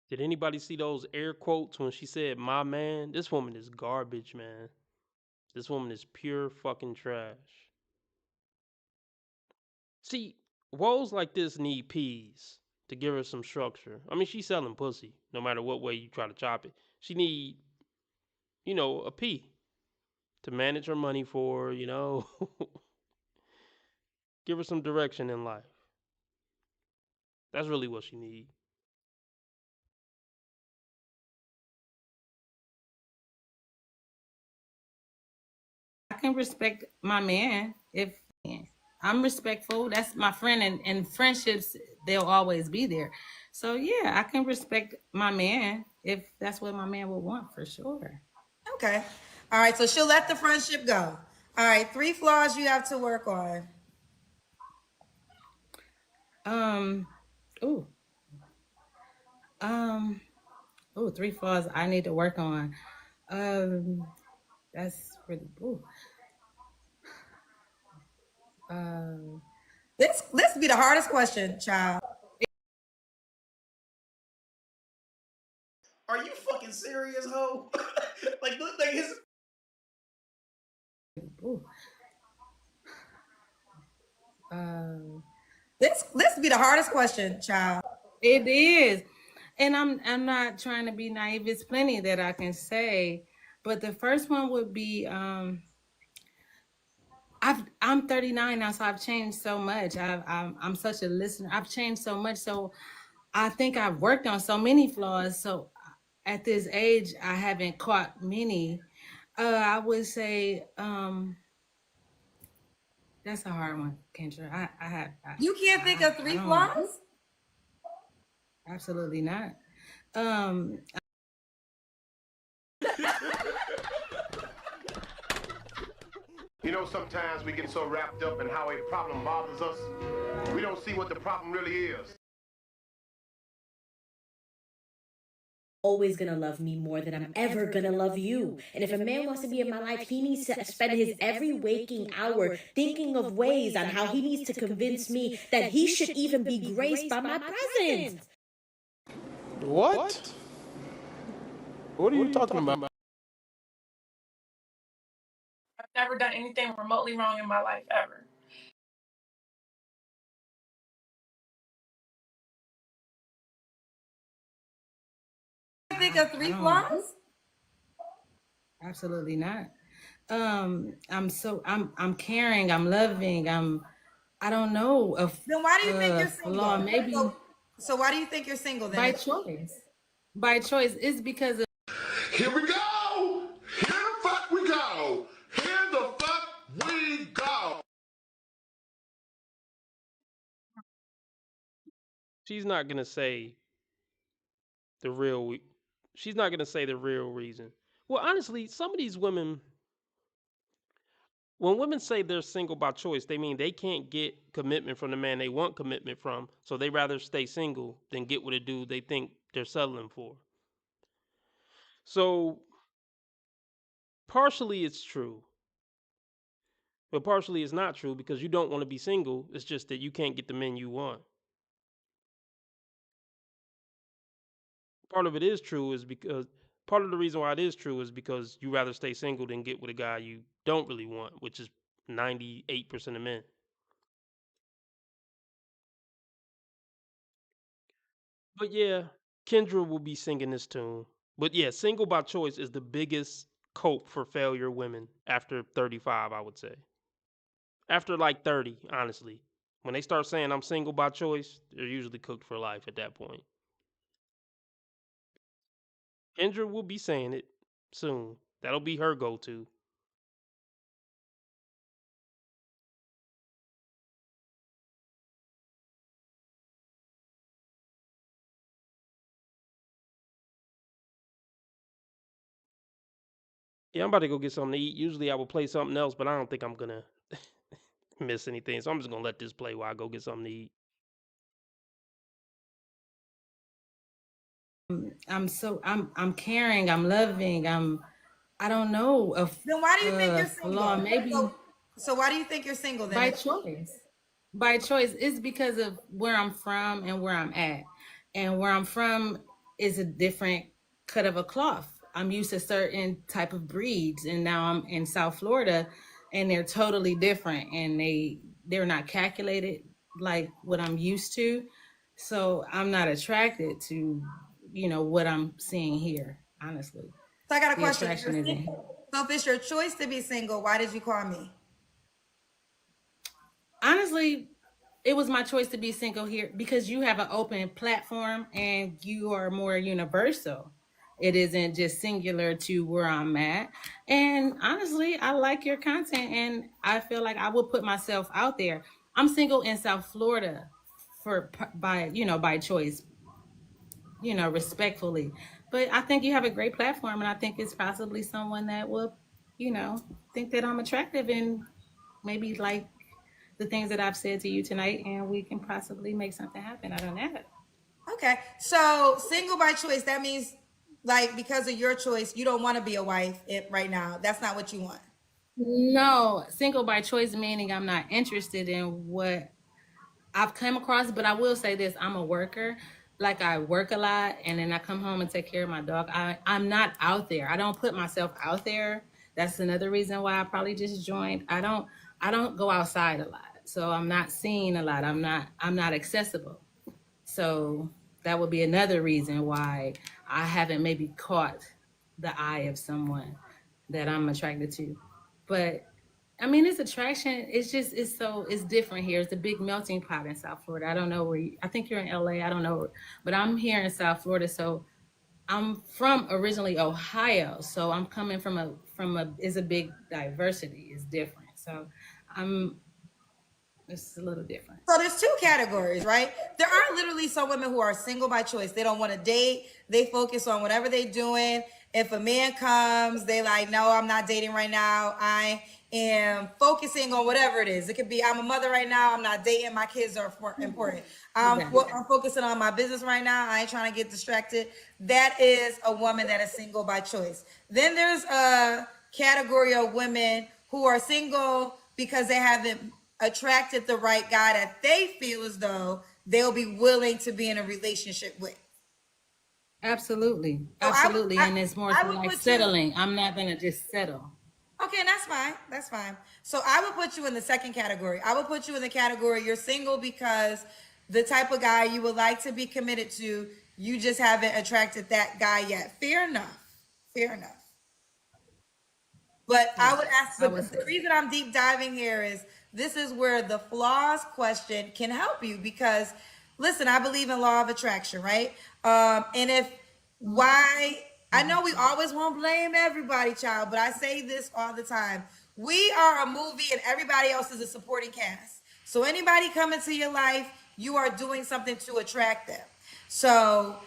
Did anybody see those air quotes when she said, "my man"? This woman is garbage, man. This woman is pure fucking trash. See, woes like this need peas to give her some structure. I mean, she's selling pussy, no matter what way you try to chop it. She need, a P to manage her money for, give her some direction in life. That's really what she needs. I can respect my man if I'm respectful. That's my friend, and friendships, they'll always be there. So yeah, I can respect my man if that's what my man would want, for sure. Okay. All right. So she'll let the friendship go. All right. 3 flaws you have to work on. Ooh. 3 flaws I need to work on. That's really ooh. This be the hardest question, child. Are you fucking serious, ho? like, look, like his. Ooh. This be the hardest question, child. It is. And I'm not trying to be naive. It's plenty that I can say. But the first one would be I'm 39 now, so I've changed so much. I'm such a listener. I've changed so much. So I think I've worked on so many flaws. So at this age, I haven't caught many. I would say that's a hard one, Kendra. You can't think of 3 flaws? Absolutely not. Sometimes we get so wrapped up in how a problem bothers us, we don't see what the problem really is. Always gonna love me more than I'm ever gonna love you. And if a man wants to be in my life, he needs to spend his every waking hour thinking of ways on how he needs to convince me that he should even be graced by my presence. What? What are you talking about? I've never done anything remotely wrong in my life, ever. Think of 3 flaws? Absolutely not. I'm caring, I'm loving, I don't know. Then why do you think you're single? Flaw, maybe. So why do you think you're single then? By choice. By choice. It's because of. Here we go! Here the fuck we go! Here the fuck we go! She's not gonna say the real. She's not gonna say the real reason. Well, honestly, some of these women, when women say they're single by choice, they mean they can't get commitment from the man they want commitment from, so they rather stay single than get with a dude they think they're settling for. So, partially it's true, but partially it's not true because you don't want to be single. It's just that you can't get the men you want. Part of it is true is because part of the reason why it is true is because you rather stay single than get with a guy you don't really want, which is 98% of men. But yeah, Kendra will be singing this tune. But yeah, single by choice is the biggest cope for failure women after 35, I would say. After like 30, honestly. When they start saying I'm single by choice, they're usually cooked for life at that point. Kendra will be saying it soon. That'll be her go to. Yeah, I'm about to go get something to eat. Usually I would play something else, but I don't think I'm gonna miss anything. So I'm just gonna let this play while I go get something to eat. I'm caring, I'm loving, I don't know, Then why do you think a you're flaw single? maybe So why do you think you're single then? by choice. By choice. It's because of where I'm from and where I'm at. And where I'm from is a different cut of a cloth. I'm used to certain type of breeds, and now I'm in South Florida and they're totally different, and they're not calculated like what I'm used to. So I'm not attracted to, what I'm seeing here, honestly. So I got a The question. attraction isn't here. So if it's your choice to be single, why did you call me? Honestly, it was my choice to be single here because you have an open platform and you are more universal. It isn't just singular to where I'm at. And honestly, I like your content and I feel like I will put myself out there. I'm single in South Florida by choice, respectfully. But I think you have a great platform and I think it's possibly someone that will, think that I'm attractive and maybe like the things that I've said to you tonight, and we can possibly make something happen out of that. Okay, so single by choice, that means like because of your choice, you don't want to be a wife right now. That's not what you want. No, single by choice meaning I'm not interested in what I've come across, but I will say this: I'm a worker. Like I work a lot, and then I come home and take care of my dog. I'm not out there. I don't put myself out there. That's another reason why I probably just joined. I don't go outside a lot, so I'm not seen a lot. I'm not accessible. So that would be another reason why I haven't maybe caught the eye of someone that I'm attracted to. But I mean, it's attraction. It's different here. It's a big melting pot in South Florida. I don't know I think you're in LA. I don't know, but I'm here in South Florida. So I'm from originally Ohio. So I'm coming it's a big diversity. It's different. So I'm, it's a little different. So there's two categories, right? There are literally some women who are single by choice. They don't want to date. They focus on whatever they're doing. If a man comes, they like, no, I'm not dating right now. I am focusing on whatever it is. It could be, I'm a mother right now. I'm not dating. My kids are important. I'm focusing on my business right now. I ain't trying to get distracted. That is a woman that is single by choice. Then there's a category of women who are single because they haven't attracted the right guy that they feel as though they'll be willing to be in a relationship with. Absolutely. So Absolutely. And it's more like settling. You, I'm not going to just settle. Okay, and that's fine. That's fine. So I would put you in the second category. I would put you in the category you're single because the type of guy you would like to be committed to, you just haven't attracted that guy yet. Fair enough. Fair enough. But I would ask, but the reason I'm deep diving here is this is where the flaws question can help you because, listen, I believe in law of attraction, right? And I know we always want to blame everybody, child, but I say this all the time. We are a movie and everybody else is a supporting cast. So anybody coming to your life, you are doing something to attract them. So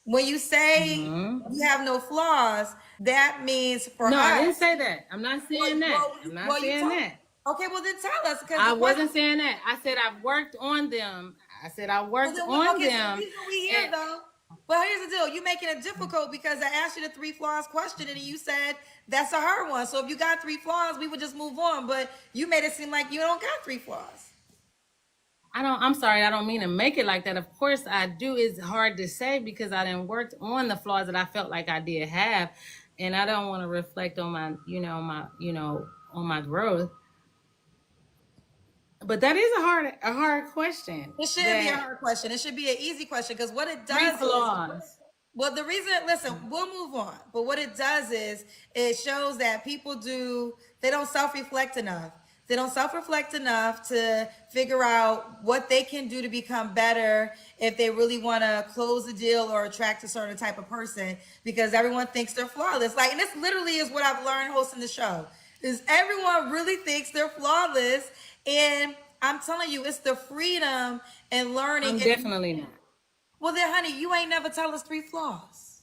when you say you have no flaws, that means for us. No, I didn't say that. I'm not saying that. I'm not saying that. Okay, well then tell us. I wasn't saying that. I said I've worked on them. I said I worked on them. So we here though. Well, here's the deal. You're making it difficult because I asked you the 3 flaws question and you said that's a hard one. So if you got 3 flaws, we would just move on. But you made it seem like you don't got 3 flaws. I'm sorry, I don't mean to make it like that. Of course I do. It's hard to say because I didn't work on the flaws that I felt like I did have. And I don't want to reflect on my, on my growth. But that is a hard question. It shouldn't be a hard question. It should be an easy question because what it Three does is, flaws. well, the reason, listen, we'll move on. But what it does is it shows that they don't self-reflect enough. They don't self-reflect enough to figure out what they can do to become better if they really want to close a deal or attract a certain type of person, because everyone thinks they're flawless. Like, and this literally is what I've learned hosting the show, is everyone really thinks they're flawless. And I'm telling you, it's the freedom and learning. I'm definitely not. Well, then, honey, you ain't never tell us 3 flaws.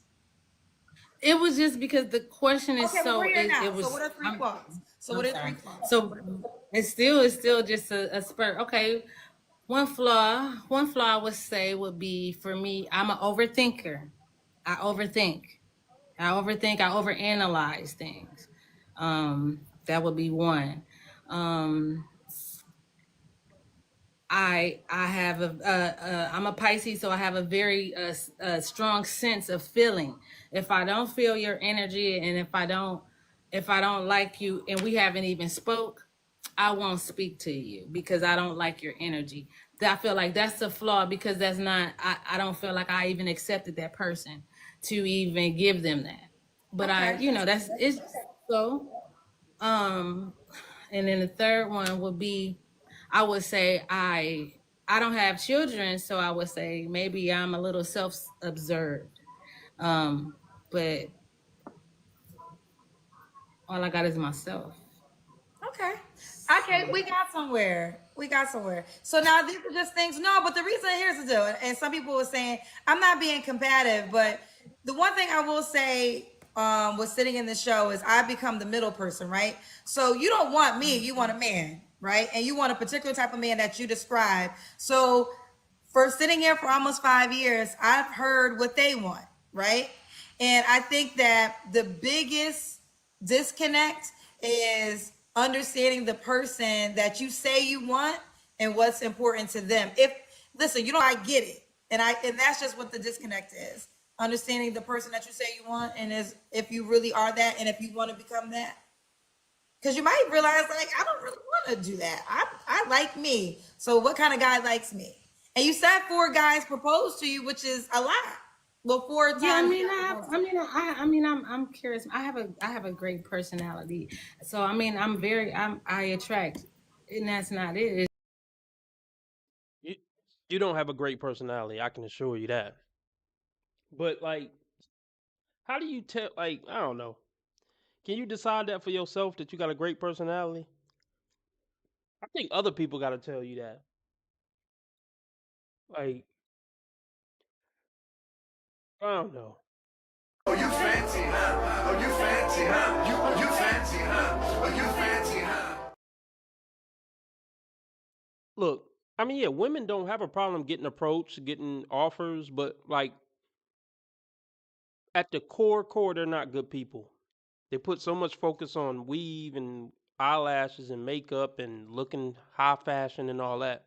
It was just because the question is So what are 3 I'm- flaws? So what are 3 flaws? So it's still just a spurt. Okay. One flaw I would say would be, for me, I'm an overthinker. I overthink. I overanalyze things. That would be one. I have I'm a Pisces, so I have a very strong sense of feeling. If I don't feel your energy, and if I don't like you, and we haven't even spoke, I won't speak to you because I don't like your energy. I feel like that's a flaw, because that's not, I don't feel like I even accepted that person to even give them that. But it's so. And then the third one would be, I would say I don't have children, so I would say maybe I'm a little self-absorbed. But all I got is myself. Okay, we got somewhere. So now these are just things. No, but the reason, here's the deal. And some people were saying, I'm not being combative, but the one thing I will say was sitting in the show is I become the middle person, right? So you don't want me, you want a man, right? And you want a particular type of man that you describe. So for sitting here for almost 5 years, I've heard what they want, right? And I think that the biggest disconnect is understanding the person that you say you want and what's important to them. I get it. And that's just what the disconnect is. Understanding the person that you say you want, and if you really are that, and if you want to become that. Because you might realize, like, I don't really want to do that. I like me. So what kind of guy likes me? And you said 4 guys proposed to you, which is a lot. Well, 4 times. Yeah, I'm curious. I have a great personality. So I attract, and that's not it. You don't have a great personality, I can assure you that. But like, how do you tell? Like, I don't know. Can you decide that for yourself, that you got a great personality? I think other people got to tell you that. Like, I don't know. Oh, you fancy, huh? Oh, you fancy, huh? You fancy, huh? Oh, you fancy, huh? Look, I mean, yeah, women don't have a problem getting approached, getting offers, but like at the core, they're not good people. They put so much focus on weave and eyelashes and makeup and looking high fashion and all that.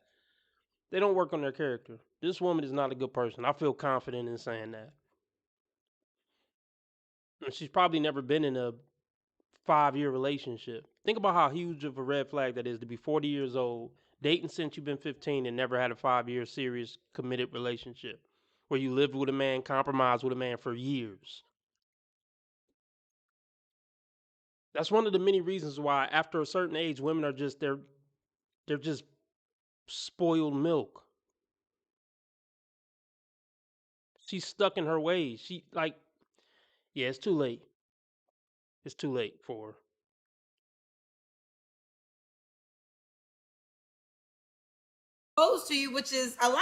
They don't work on their character. This woman is not a good person. I feel confident in saying that. And she's probably never been in a 5-year relationship. Think about how huge of a red flag that is to be 40 years old, dating since you've been 15, and never had a 5-year serious committed relationship where you lived with a man, compromised with a man for years. That's one of the many reasons why after a certain age, women are just, they're just spoiled milk. She's stuck in her ways. Yeah, it's too late. It's too late for her. Proposed to you, which is a lot.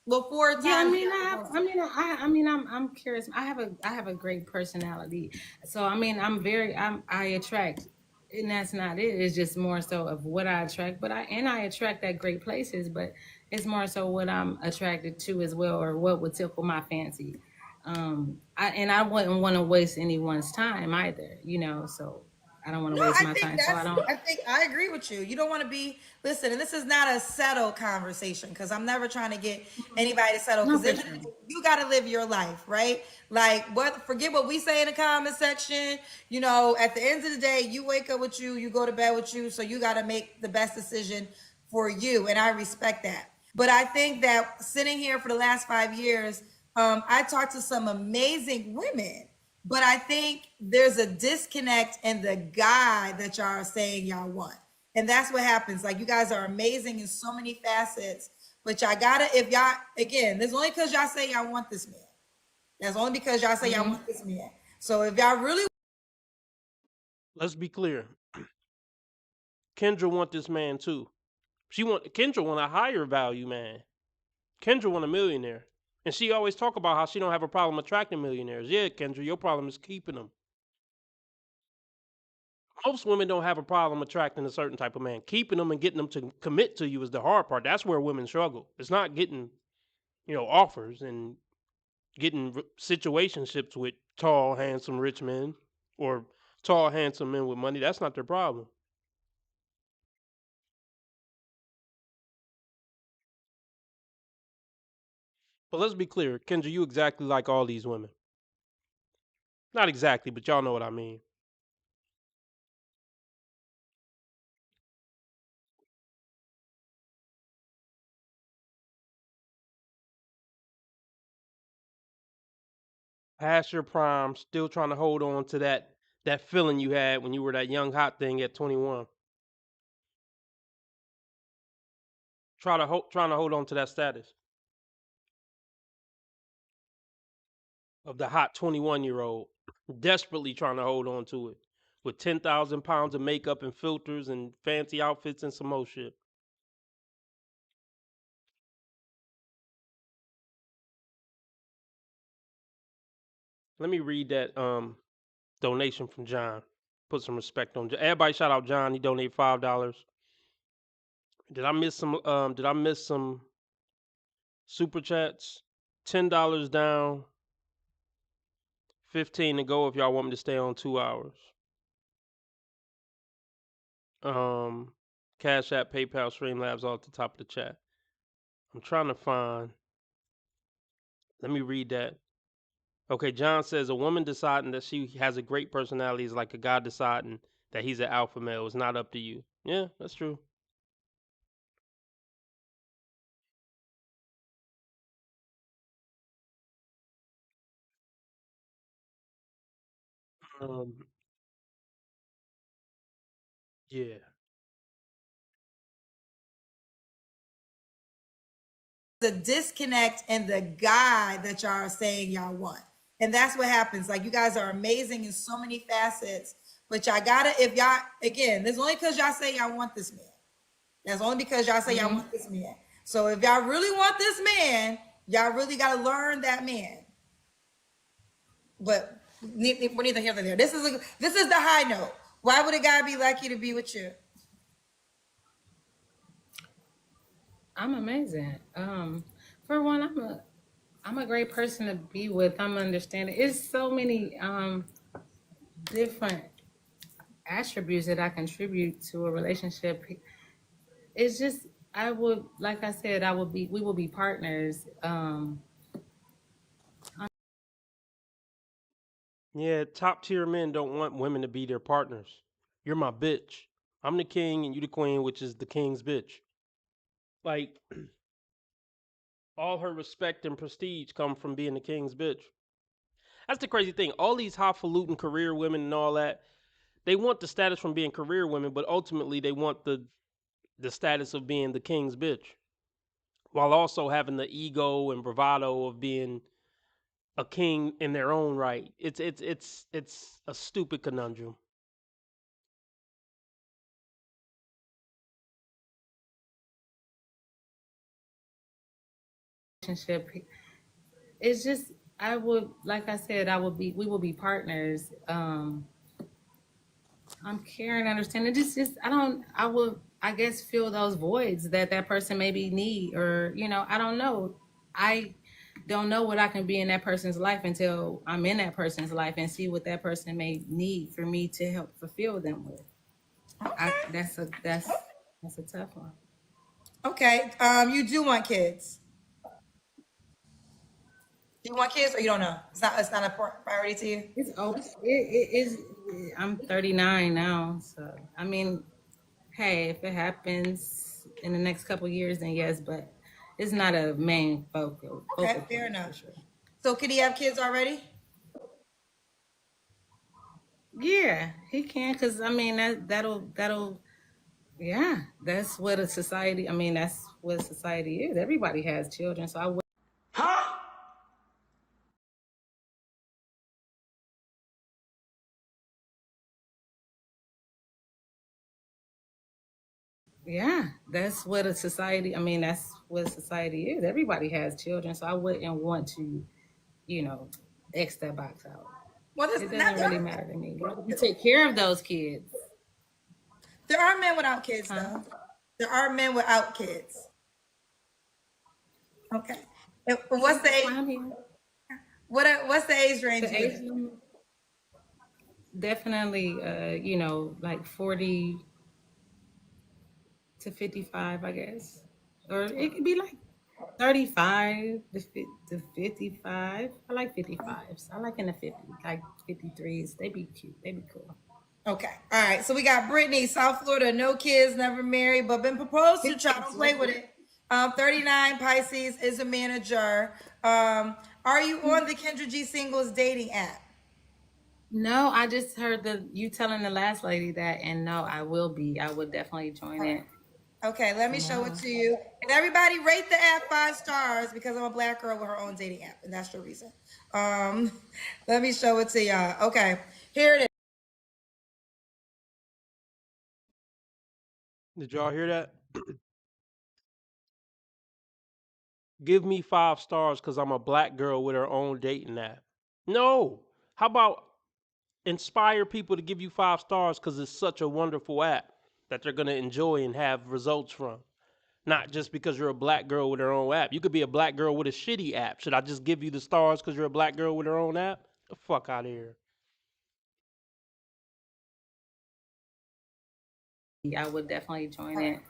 Well, 4 times. Yeah, I'm curious. I have a great personality. So I attract, and that's not it. It's just more so of what I attract. But I attract at great places, but it's more so what I'm attracted to as well, or what would tickle my fancy. I wouldn't want to waste anyone's time either, so I don't want to No, waste I my think time, so I don't. I think I agree with you. You don't want to be, listen, and this is not a settle conversation because I'm never trying to get anybody to settle No, because for sure. you got to live your life, right? Like, what? Forget what we say in the comment section. You know, at the end of the day, you wake up with you go to bed with you, so you got to make the best decision for you, and I respect that. But I think that sitting here for the last 5 years, I talked to some amazing women, but I think there's a disconnect in the guy that y'all are saying y'all want. And that's what happens. Like, you guys are amazing in so many facets, but y'all gotta, if y'all, again, there's only because y'all say y'all want this man. That's only because y'all say y'all want this man. So if y'all really, Let's be clear. Kendra want this man too. Kendra want a higher value man. Kendra want a millionaire. And she always talk about how she don't have a problem attracting millionaires. Yeah, Kendra, your problem is keeping them. Most women don't have a problem attracting a certain type of man. Keeping them and getting them to commit to you is the hard part. That's where women struggle. It's not getting, offers and getting situationships with tall, handsome, rich men or tall, handsome men with money. That's not their problem. But let's be clear, Kendra, you exactly like all these women. Not exactly, but y'all know what I mean. Past your prime, still trying to hold on to that feeling you had when you were that young hot thing at 21. Trying to hold on to that status of the hot 21-year-old, desperately trying to hold on to it with 10,000 pounds of makeup and filters and fancy outfits and some more shit. Let me read that donation from John. Put some respect on. Everybody shout out John. He donated $5. Did I miss some? Did I miss some super chats? $10 down, 15 to go. If y'all want me to stay on 2 hours. Cash App, PayPal, Streamlabs, all at the top of the chat. I'm trying to find. Let me read that. Okay, John says a woman deciding that she has a great personality is like a guy deciding that he's an alpha male. It's not up to you. Yeah, that's true. Um, yeah. the disconnect in the guy that y'all are saying y'all want. And that's what happens. Like, you guys are amazing in so many facets, but y'all gotta, if y'all, again, there's only because y'all say y'all want this man. That's only because y'all say y'all want this man. So if y'all really want this man, y'all really gotta learn that man. But we're neither here nor there. This is the high note. Why would a guy be lucky to be with you? I'm amazing. For one, I'm a great person to be with. I'm understanding. It's so many different attributes that I contribute to a relationship. It's just I would, like I said, we will be partners. Yeah, top tier men don't want women to be their partners. You're my bitch. I'm the king and you the queen, which is the king's bitch. Like, all her respect and prestige come from being the king's bitch. That's the crazy thing. All these highfalutin career women and all that, they want the status from being career women, but ultimately they want the status of being the king's bitch, while also having the ego and bravado of being a king in their own right. It's a stupid conundrum. Relationship. It's just I would, like I said, we will be partners. I'm caring, understanding. Just I will, I guess, fill those voids that person maybe need, or I don't know. I don't know what I can be in that person's life until I'm in that person's life and see what that person may need for me to help fulfill them with. That's a tough one. Okay. You do want kids. Do you want kids or you don't know? It's not a priority to you? It's open. It is. I'm 39 now, so I mean, hey, if it happens in the next couple of years, then yes, but it's not a main focal Okay, point fair enough. for sure. So could he have kids already? Yeah, he can, cause I mean that'll yeah, that's what a society. I mean, that's what society is. Everybody has children, so I would. Huh? Yeah, that's what a society. I mean, that's what society is. Everybody has children, so I wouldn't want to, you know, X that box out. Well, It doesn't really matter to me. You take care of those kids. There are men without kids, though. There are men without kids. Okay. And what's the age? What's the age range? The age limit, definitely, you know, like 40 to 55, I guess, or it could be like 35 to 55. I like 55s. I like in the 50s, like 53s. They be cute. They be cool. Okay. All right. So we got Brittany, South Florida, no kids, never married, but been proposed to. Try don't play with it. 39, Pisces, is a manager. Are you on the Kendra G Singles dating app? No, I just heard you telling the last lady that, and no, I will be. I would definitely join it. Okay, let me show it to you. And everybody rate the app 5 stars because I'm a black girl with her own dating app, and that's the reason. Let me show it to y'all. Okay, here it is. Did y'all hear that? Give me 5 stars because I'm a black girl with her own dating app. No. How about inspire people to give you 5 stars because it's such a wonderful app that they're going to enjoy and have results from? Not just because you're a black girl with her own app. You could be a black girl with a shitty app. Should I just give you the stars because you're a black girl with her own app? The fuck out of here. I would definitely join it.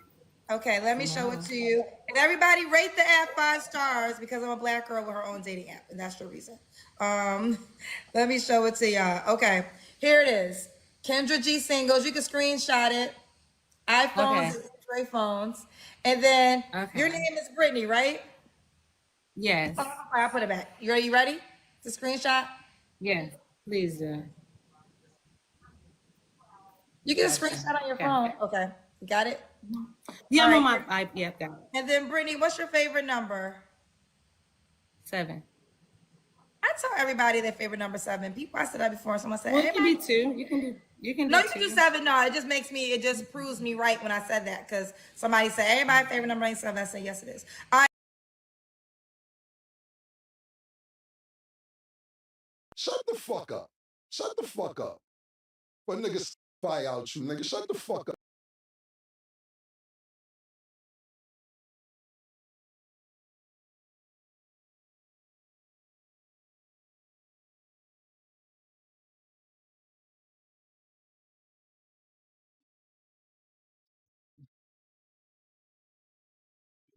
Okay, let me show it to you. And everybody rate the app 5 stars because I'm a black girl with her own dating app, and that's the reason. Let me show it to y'all. Okay, here it is. Kendra G Singles. You can screenshot it. iPhones, Android phones. And then your name is Brittany, right? Yes. I'll put it back. You ready? The screenshot? Yes, please do. You can screenshot on your phone. Okay, you got it? Yeah, I'm on my yeah, got it. And then Brittany, what's your favorite number? 7. I tell everybody their favorite number 7. People, I said that before. Someone said, well, it can be 2. You can do. No, you can do 7. No, it just proves me right when I said that because somebody said everybody's favorite number ain't 7. I said yes, it is. All right. Shut the fuck up. Shut the fuck up. But niggas spy out you, nigga. Shut the fuck up.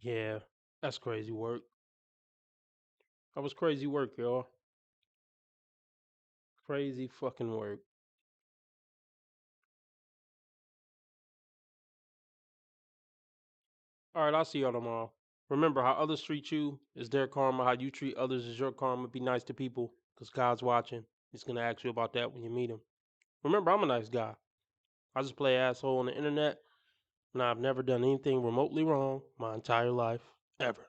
Yeah, that's crazy work. That was crazy work, y'all. Crazy fucking work. All right, I'll see y'all tomorrow. Remember, how others treat you is their karma. How you treat others is your karma. Be nice to people because God's watching. He's going to ask you about that when you meet him. Remember, I'm a nice guy. I just play asshole on the internet, and I've never done anything remotely wrong my entire life, ever.